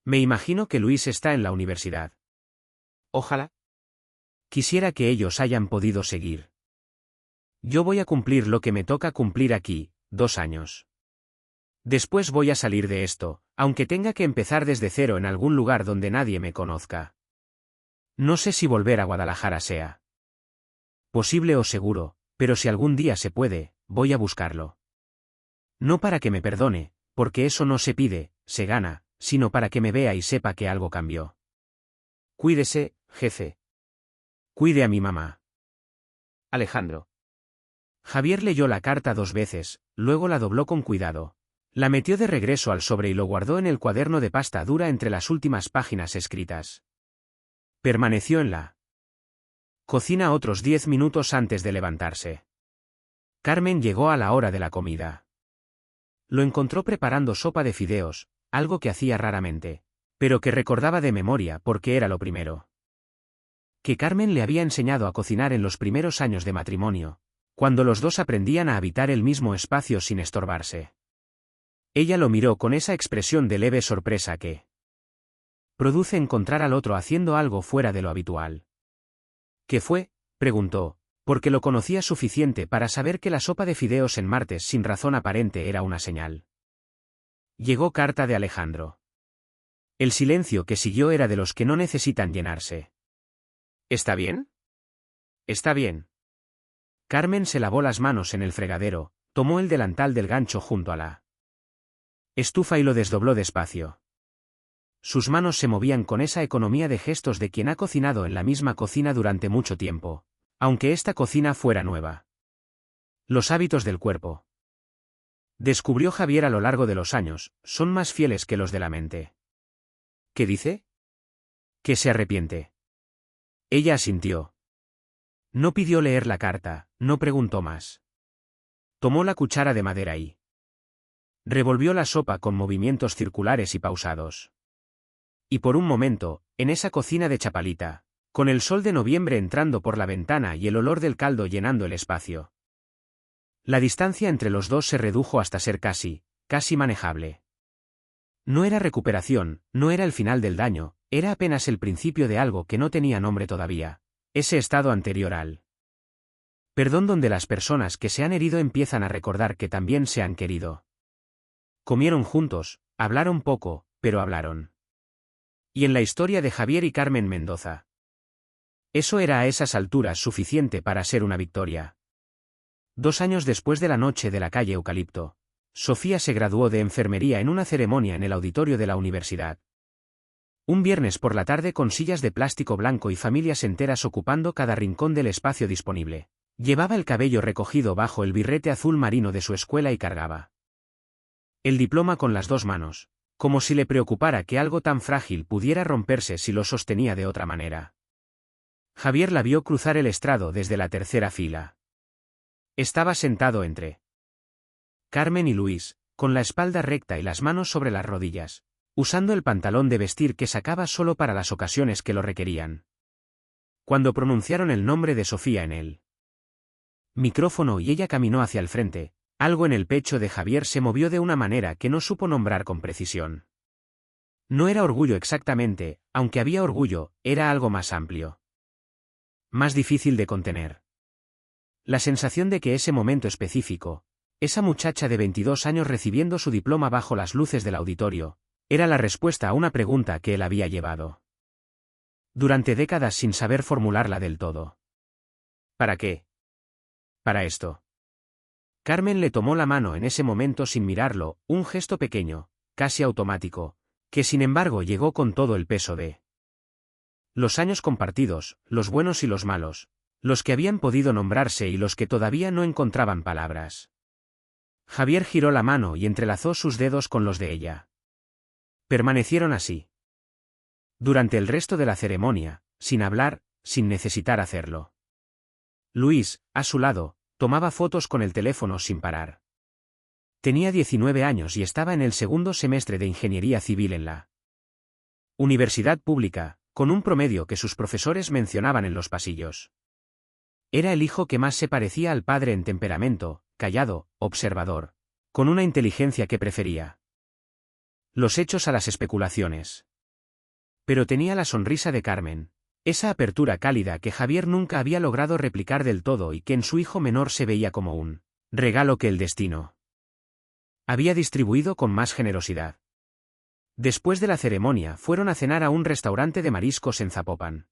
Me imagino que Luis está en la universidad. Ojalá. Quisiera que ellos hayan podido seguir. Yo voy a cumplir lo que me toca cumplir aquí, 2 años. Después voy a salir de esto, aunque tenga que empezar desde cero en algún lugar donde nadie me conozca. No sé si volver a Guadalajara sea posible o seguro, pero si algún día se puede, voy a buscarlo. No para que me perdone, porque eso no se pide, se gana, sino para que me vea y sepa que algo cambió. Cuídese, jefe. Cuide a mi mamá. Alejandro. Javier leyó la carta 2 veces, luego la dobló con cuidado. La metió de regreso al sobre y lo guardó en el cuaderno de pasta dura entre las últimas páginas escritas. Permaneció en la cocina otros 10 minutos antes de levantarse. Carmen llegó a la hora de la comida. Lo encontró preparando sopa de fideos, algo que hacía raramente, pero que recordaba de memoria porque era lo primero que Carmen le había enseñado a cocinar en los primeros años de matrimonio, cuando los dos aprendían a habitar el mismo espacio sin estorbarse. Ella lo miró con esa expresión de leve sorpresa que produce encontrar al otro haciendo algo fuera de lo habitual. ¿Qué fue?, preguntó, porque lo conocía suficiente para saber que la sopa de fideos en martes sin razón aparente era una señal. Llegó carta de Alejandro. El silencio que siguió era de los que no necesitan llenarse. ¿Está bien? Está bien. Carmen se lavó las manos en el fregadero, tomó el delantal del gancho junto a la estufa y lo desdobló despacio. Sus manos se movían con esa economía de gestos de quien ha cocinado en la misma cocina durante mucho tiempo, aunque esta cocina fuera nueva. Los hábitos del cuerpo, descubrió Javier a lo largo de los años, son más fieles que los de la mente. ¿Qué dice? Que se arrepiente. Ella asintió. No pidió leer la carta, no preguntó más. Tomó la cuchara de madera y revolvió la sopa con movimientos circulares y pausados. Y por un momento, en esa cocina de Chapalita, con el sol de noviembre entrando por la ventana y el olor del caldo llenando el espacio, la distancia entre los dos se redujo hasta ser casi manejable. No era recuperación, no era el final del daño, era apenas el principio de algo que no tenía nombre todavía, ese estado anterior al perdón donde las personas que se han herido empiezan a recordar que también se han querido. Comieron juntos, hablaron poco, pero hablaron. Y en la historia de Javier y Carmen Mendoza, eso era a esas alturas suficiente para ser una victoria. 2 años después de la noche de la calle Eucalipto, Sofía se graduó de enfermería en una ceremonia en el auditorio de la universidad. Un viernes por la tarde con sillas de plástico blanco y familias enteras ocupando cada rincón del espacio disponible. Llevaba el cabello recogido bajo el birrete azul marino de su escuela y cargaba el diploma con las 2 manos, como si le preocupara que algo tan frágil pudiera romperse si lo sostenía de otra manera. Javier la vio cruzar el estrado desde la tercera fila. Estaba sentado entre Carmen y Luis, con la espalda recta y las manos sobre las rodillas, usando el pantalón de vestir que sacaba solo para las ocasiones que lo requerían. Cuando pronunciaron el nombre de Sofía en el micrófono y ella caminó hacia el frente, algo en el pecho de Javier se movió de una manera que no supo nombrar con precisión. No era orgullo exactamente, aunque había orgullo, era algo más amplio. Más difícil de contener. La sensación de que ese momento específico, esa muchacha de 22 años recibiendo su diploma bajo las luces del auditorio, era la respuesta a una pregunta que él había llevado durante décadas sin saber formularla del todo. ¿Para qué? Para esto. Carmen le tomó la mano en ese momento sin mirarlo, un gesto pequeño, casi automático, que sin embargo llegó con todo el peso de los años compartidos, los buenos y los malos, los que habían podido nombrarse y los que todavía no encontraban palabras. Javier giró la mano y entrelazó sus dedos con los de ella. Permanecieron así. Durante el resto de la ceremonia, sin hablar, sin necesitar hacerlo. Luis, a su lado, tomaba fotos con el teléfono sin parar. Tenía 19 años y estaba en el segundo semestre de Ingeniería Civil en la universidad pública, con un promedio que sus profesores mencionaban en los pasillos. Era el hijo que más se parecía al padre en temperamento, callado, observador, con una inteligencia que prefería los hechos a las especulaciones. Pero tenía la sonrisa de Carmen, esa apertura cálida que Javier nunca había logrado replicar del todo y que en su hijo menor se veía como un regalo que el destino había distribuido con más generosidad. Después de la ceremonia fueron a cenar a un restaurante de mariscos en Zapopan.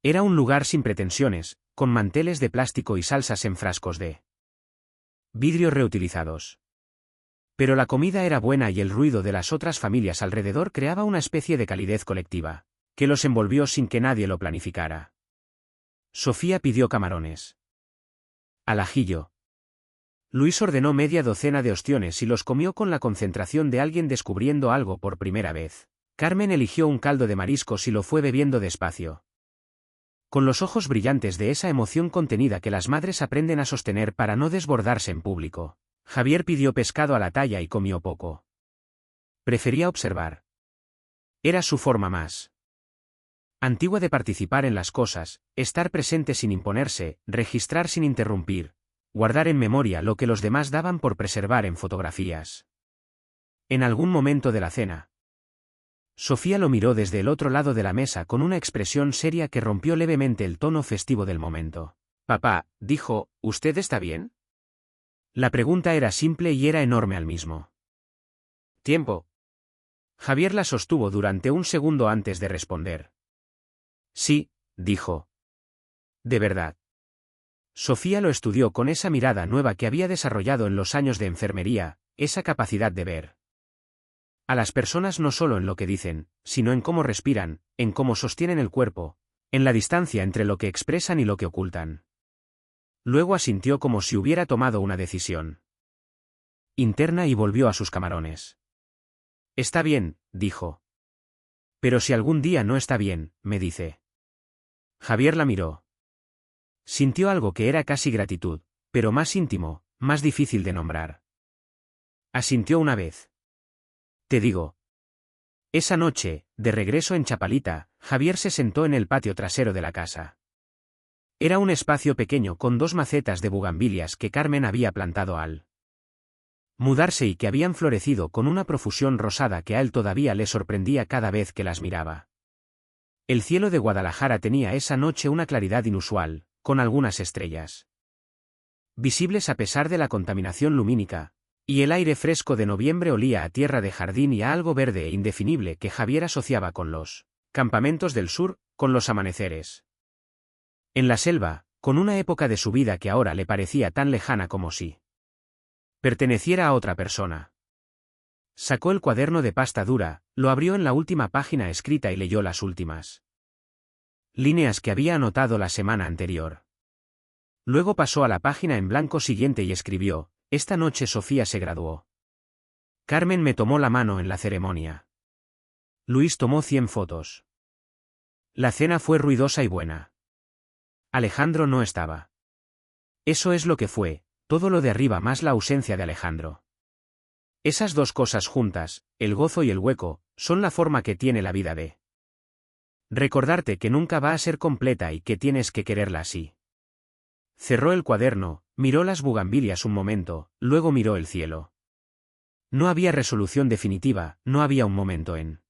Era un lugar sin pretensiones, con manteles de plástico y salsas en frascos de vidrio reutilizados. Pero la comida era buena y el ruido de las otras familias alrededor creaba una especie de calidez colectiva, que los envolvió sin que nadie lo planificara. Sofía pidió camarones al ajillo. Luis ordenó media docena de ostiones y los comió con la concentración de alguien descubriendo algo por primera vez. Carmen eligió un caldo de mariscos y lo fue bebiendo despacio, con los ojos brillantes de esa emoción contenida que las madres aprenden a sostener para no desbordarse en público. Javier pidió pescado a la talla y comió poco. Prefería observar. Era su forma más antigua de participar en las cosas, estar presente sin imponerse, registrar sin interrumpir, guardar en memoria lo que los demás daban por preservar en fotografías. En algún momento de la cena, Sofía lo miró desde el otro lado de la mesa con una expresión seria que rompió levemente el tono festivo del momento. «Papá», dijo, «¿usted está bien?» La pregunta era simple y era enorme al mismo tiempo. Javier la sostuvo durante un segundo antes de responder. «Sí», dijo. «De verdad». Sofía lo estudió con esa mirada nueva que había desarrollado en los años de enfermería, esa capacidad de ver a las personas no solo en lo que dicen, sino en cómo respiran, en cómo sostienen el cuerpo, en la distancia entre lo que expresan y lo que ocultan. Luego asintió como si hubiera tomado una decisión interna y volvió a sus camarones. «Está bien», dijo. «Pero si algún día no está bien», me dice. Javier la miró. Sintió algo que era casi gratitud, pero más íntimo, más difícil de nombrar. Asintió una vez. «Te digo». Esa noche, de regreso en Chapalita, Javier se sentó en el patio trasero de la casa. Era un espacio pequeño con 2 macetas de bugambilias que Carmen había plantado al mudarse y que habían florecido con una profusión rosada que a él todavía le sorprendía cada vez que las miraba. El cielo de Guadalajara tenía esa noche una claridad inusual, con algunas estrellas visibles a pesar de la contaminación lumínica, y el aire fresco de noviembre olía a tierra de jardín y a algo verde e indefinible que Javier asociaba con los campamentos del sur, con los amaneceres en la selva, con una época de su vida que ahora le parecía tan lejana como si perteneciera a otra persona. Sacó el cuaderno de pasta dura, lo abrió en la última página escrita y leyó las últimas líneas que había anotado la semana anterior. Luego pasó a la página en blanco siguiente y escribió: «Esta noche Sofía se graduó. Carmen me tomó la mano en la ceremonia. Luis tomó 100 fotos. La cena fue ruidosa y buena. Alejandro no estaba». Eso es lo que fue, todo lo de arriba más la ausencia de Alejandro. Esas dos cosas juntas, el gozo y el hueco, son la forma que tiene la vida de recordarte que nunca va a ser completa y que tienes que quererla así. Cerró el cuaderno, miró las bugambilias un momento, luego miró el cielo. No había resolución definitiva, no había un momento en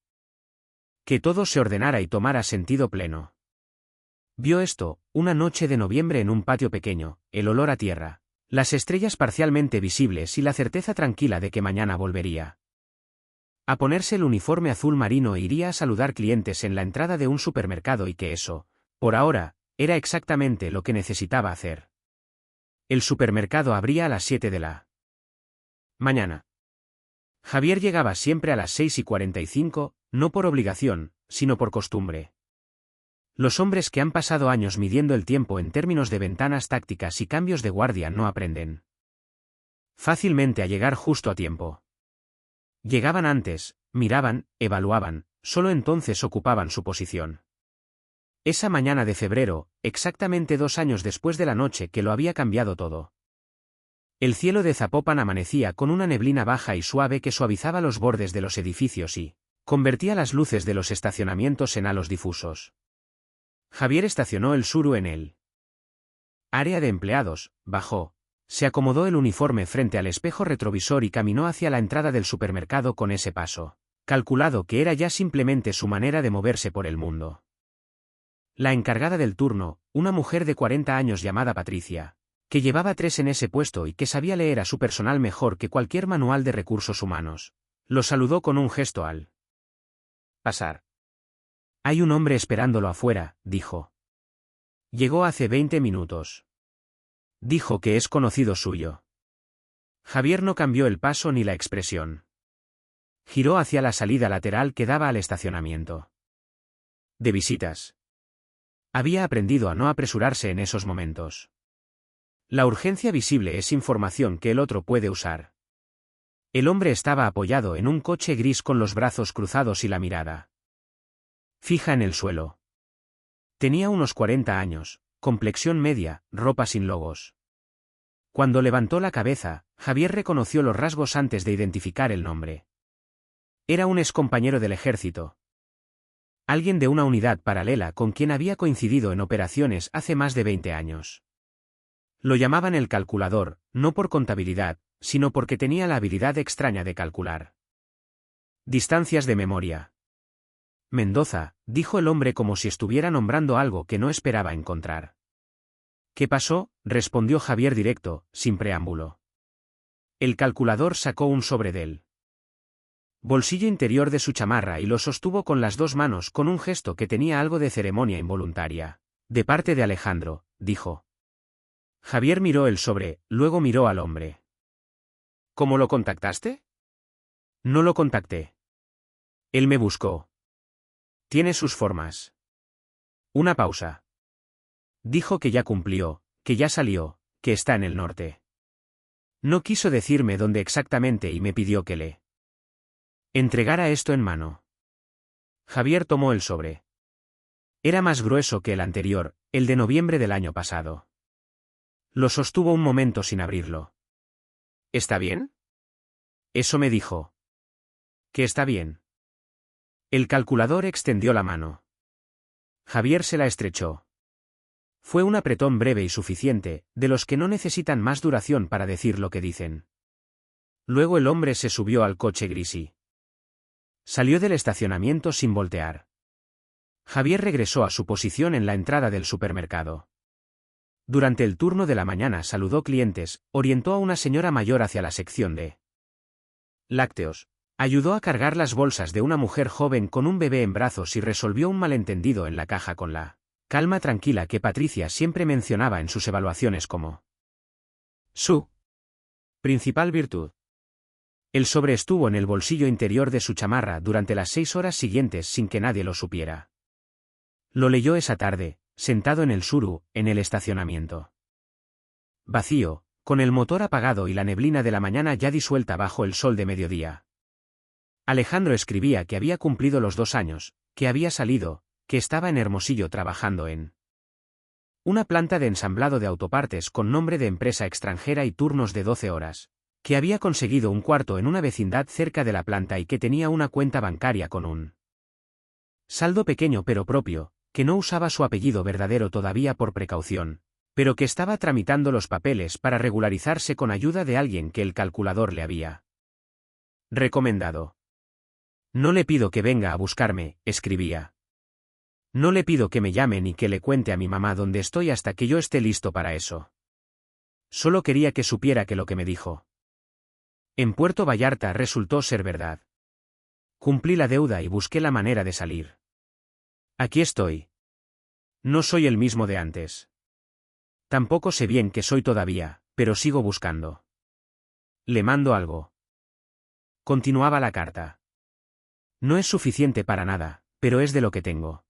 que todo se ordenara y tomara sentido pleno. Vio esto, una noche de noviembre en un patio pequeño, el olor a tierra, las estrellas parcialmente visibles y la certeza tranquila de que mañana volvería a ponerse el uniforme azul marino e iría a saludar clientes en la entrada de un supermercado y que eso, por ahora, era exactamente lo que necesitaba hacer. El supermercado abría a las 7 de la mañana. Javier llegaba siempre a las 6:45, no por obligación, sino por costumbre. Los hombres que han pasado años midiendo el tiempo en términos de ventanas tácticas y cambios de guardia no aprenden fácilmente a llegar justo a tiempo. Llegaban antes, Miraban, evaluaban, solo entonces ocupaban su posición. Esa mañana de febrero, exactamente 2 años después de la noche que lo había cambiado todo. El cielo de Zapopan amanecía con una neblina baja y suave que suavizaba los bordes de los edificios y convertía las luces de los estacionamientos en halos difusos. Javier estacionó el Suru en el área de empleados, bajó, se acomodó el uniforme frente al espejo retrovisor y caminó hacia la entrada del supermercado con ese paso calculado que era ya simplemente su manera de moverse por el mundo. La encargada del turno, una mujer de 40 años llamada Patricia, que llevaba 3 en ese puesto y que sabía leer a su personal mejor que cualquier manual de recursos humanos, lo saludó con un gesto al pasar. Hay un hombre esperándolo afuera, dijo. Llegó hace 20 minutos. Dijo que es conocido suyo. Javier no cambió el paso ni la expresión. Giró hacia la salida lateral que daba al estacionamiento de visitas. Había aprendido a no apresurarse en esos momentos. La urgencia visible es información que el otro puede usar. El hombre estaba apoyado en un coche gris con los brazos cruzados y la mirada fija en el suelo. Tenía unos 40 años, complexión media, ropa sin logos. Cuando levantó la cabeza, Javier reconoció los rasgos antes de identificar el nombre. Era un excompañero del ejército. Alguien de una unidad paralela con quien había coincidido en operaciones hace más de 20 años. Lo llamaban el calculador, no por contabilidad, sino porque tenía la habilidad extraña de calcular distancias de memoria. Mendoza, dijo el hombre como si estuviera nombrando algo que no esperaba encontrar. ¿Qué pasó?, respondió Javier directo, sin preámbulo. El calculador sacó un sobre del bolsillo interior de su chamarra y lo sostuvo con las 2 manos con un gesto que tenía algo de ceremonia involuntaria. De parte de Alejandro, dijo. Javier miró el sobre, luego miró al hombre. ¿Cómo lo contactaste? No lo contacté. Él me buscó. Tiene sus formas. Una pausa. Dijo que ya cumplió, que ya salió, que está en el norte. No quiso decirme dónde exactamente y me pidió que le entregara esto en mano. Javier tomó el sobre. Era más grueso que el anterior, el de noviembre del año pasado. Lo sostuvo un momento sin abrirlo. ¿Está bien? Eso me dijo. Que está bien. El calculador extendió la mano. Javier se la estrechó. Fue un apretón breve y suficiente, de los que no necesitan más duración para decir lo que dicen. Luego el hombre se subió al coche gris y salió del estacionamiento sin voltear. Javier regresó a su posición en la entrada del supermercado. Durante el turno de la mañana saludó clientes, orientó a una señora mayor hacia la sección de lácteos, ayudó a cargar las bolsas de una mujer joven con un bebé en brazos y resolvió un malentendido en la caja con la calma tranquila que Patricia siempre mencionaba en sus evaluaciones como su principal virtud. El sobre estuvo en el bolsillo interior de su chamarra durante las 6 horas siguientes sin que nadie lo supiera. Lo leyó esa tarde, sentado en el Suru, en el estacionamiento vacío, con el motor apagado y la neblina de la mañana ya disuelta bajo el sol de mediodía. Alejandro escribía que había cumplido los 2 años, que había salido, que estaba en Hermosillo trabajando en una planta de ensamblado de autopartes con nombre de empresa extranjera y turnos de 12 horas, que había conseguido un cuarto en una vecindad cerca de la planta y que tenía una cuenta bancaria con un saldo pequeño pero propio, que no usaba su apellido verdadero todavía por precaución, pero que estaba tramitando los papeles para regularizarse con ayuda de alguien que el calculador le había recomendado. No le pido que venga a buscarme, escribía. No le pido que me llame ni que le cuente a mi mamá dónde estoy hasta que yo esté listo para eso. Solo quería que supiera que lo que me dijo en Puerto Vallarta resultó ser verdad. Cumplí la deuda y busqué la manera de salir. Aquí estoy. No soy el mismo de antes. Tampoco sé bien qué soy todavía, pero sigo buscando. Le mando algo. Continuaba la carta. No es suficiente para nada, pero es de lo que tengo.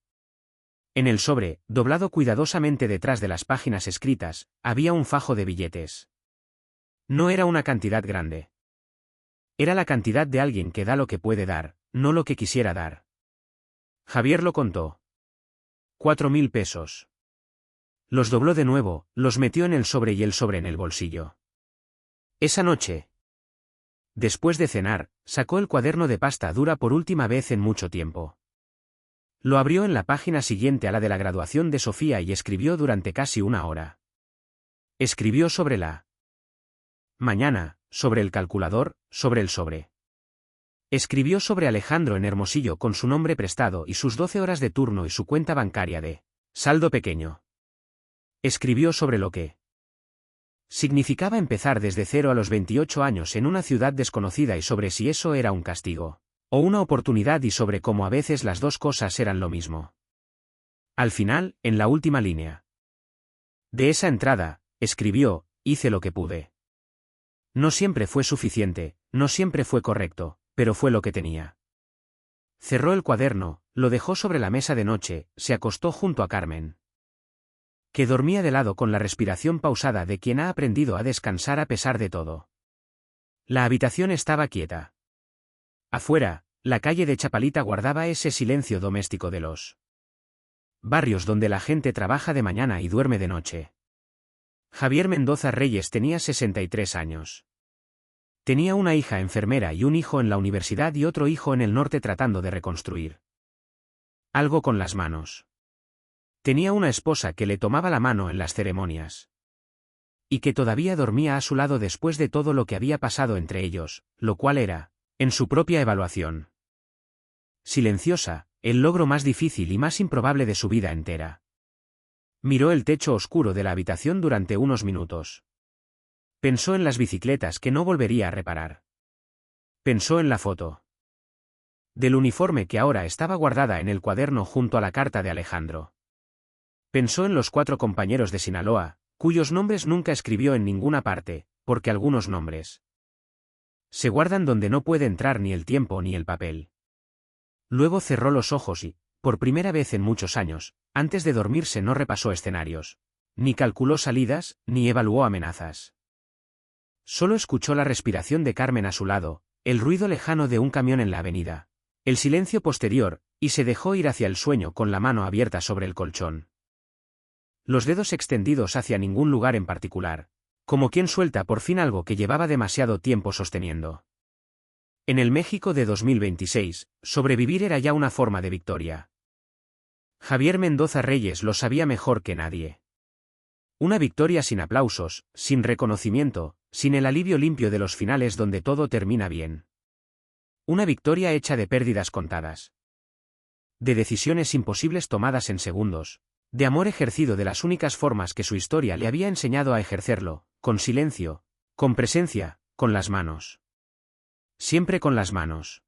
En el sobre, doblado cuidadosamente detrás de las páginas escritas, había un fajo de billetes. No era una cantidad grande. Era la cantidad de alguien que da lo que puede dar, no lo que quisiera dar. Javier lo contó. 4.000 pesos. Los dobló de nuevo, los metió en el sobre y el sobre en el bolsillo. Esa noche, después de cenar, sacó el cuaderno de pasta dura por última vez en mucho tiempo. Lo abrió en la página siguiente a la de la graduación de Sofía y escribió durante casi una hora. Escribió sobre la mañana, sobre el calculador, sobre el sobre. Escribió sobre Alejandro en Hermosillo con su nombre prestado y sus 12 horas de turno y su cuenta bancaria de saldo pequeño. Escribió sobre lo que significaba empezar desde cero a los 28 años en una ciudad desconocida y sobre si eso era un castigo o una oportunidad y sobre cómo a veces las dos cosas eran lo mismo. Al final, en la última línea de esa entrada, escribió: hice lo que pude. No siempre fue suficiente, no siempre fue correcto, pero fue lo que tenía. Cerró el cuaderno, lo dejó sobre la mesa de noche, se acostó junto a Carmen, que dormía de lado con la respiración pausada de quien ha aprendido a descansar a pesar de todo. La habitación estaba quieta. Afuera, la calle de Chapalita guardaba ese silencio doméstico de los barrios donde la gente trabaja de mañana y duerme de noche. Javier Mendoza Reyes tenía 63 años. Tenía una hija enfermera y un hijo en la universidad y otro hijo en el norte tratando de reconstruir algo con las manos. Tenía una esposa que le tomaba la mano en las ceremonias. Y que todavía dormía a su lado después de todo lo que había pasado entre ellos, lo cual era, en su propia evaluación, silenciosa, el logro más difícil y más improbable de su vida entera. Miró el techo oscuro de la habitación durante unos minutos. Pensó en las bicicletas que no volvería a reparar. Pensó en la foto del uniforme que ahora estaba guardada en el cuaderno junto a la carta de Alejandro. Pensó en los 4 compañeros de Sinaloa, cuyos nombres nunca escribió en ninguna parte, porque algunos nombres se guardan donde no puede entrar ni el tiempo ni el papel. Luego cerró los ojos y, por primera vez en muchos años, antes de dormirse no repasó escenarios, ni calculó salidas, ni evaluó amenazas. Solo escuchó la respiración de Carmen a su lado, el ruido lejano de un camión en la avenida, el silencio posterior, y se dejó ir hacia el sueño con la mano abierta sobre el colchón. Los dedos extendidos hacia ningún lugar en particular, como quien suelta por fin algo que llevaba demasiado tiempo sosteniendo. En el México de 2026, sobrevivir era ya una forma de victoria. Javier Mendoza Reyes lo sabía mejor que nadie. Una victoria sin aplausos, sin reconocimiento, sin el alivio limpio de los finales donde todo termina bien. Una victoria hecha de pérdidas contadas. De decisiones imposibles tomadas en segundos. De amor ejercido de las únicas formas que su historia le había enseñado a ejercerlo, con silencio, con presencia, con las manos. Siempre con las manos.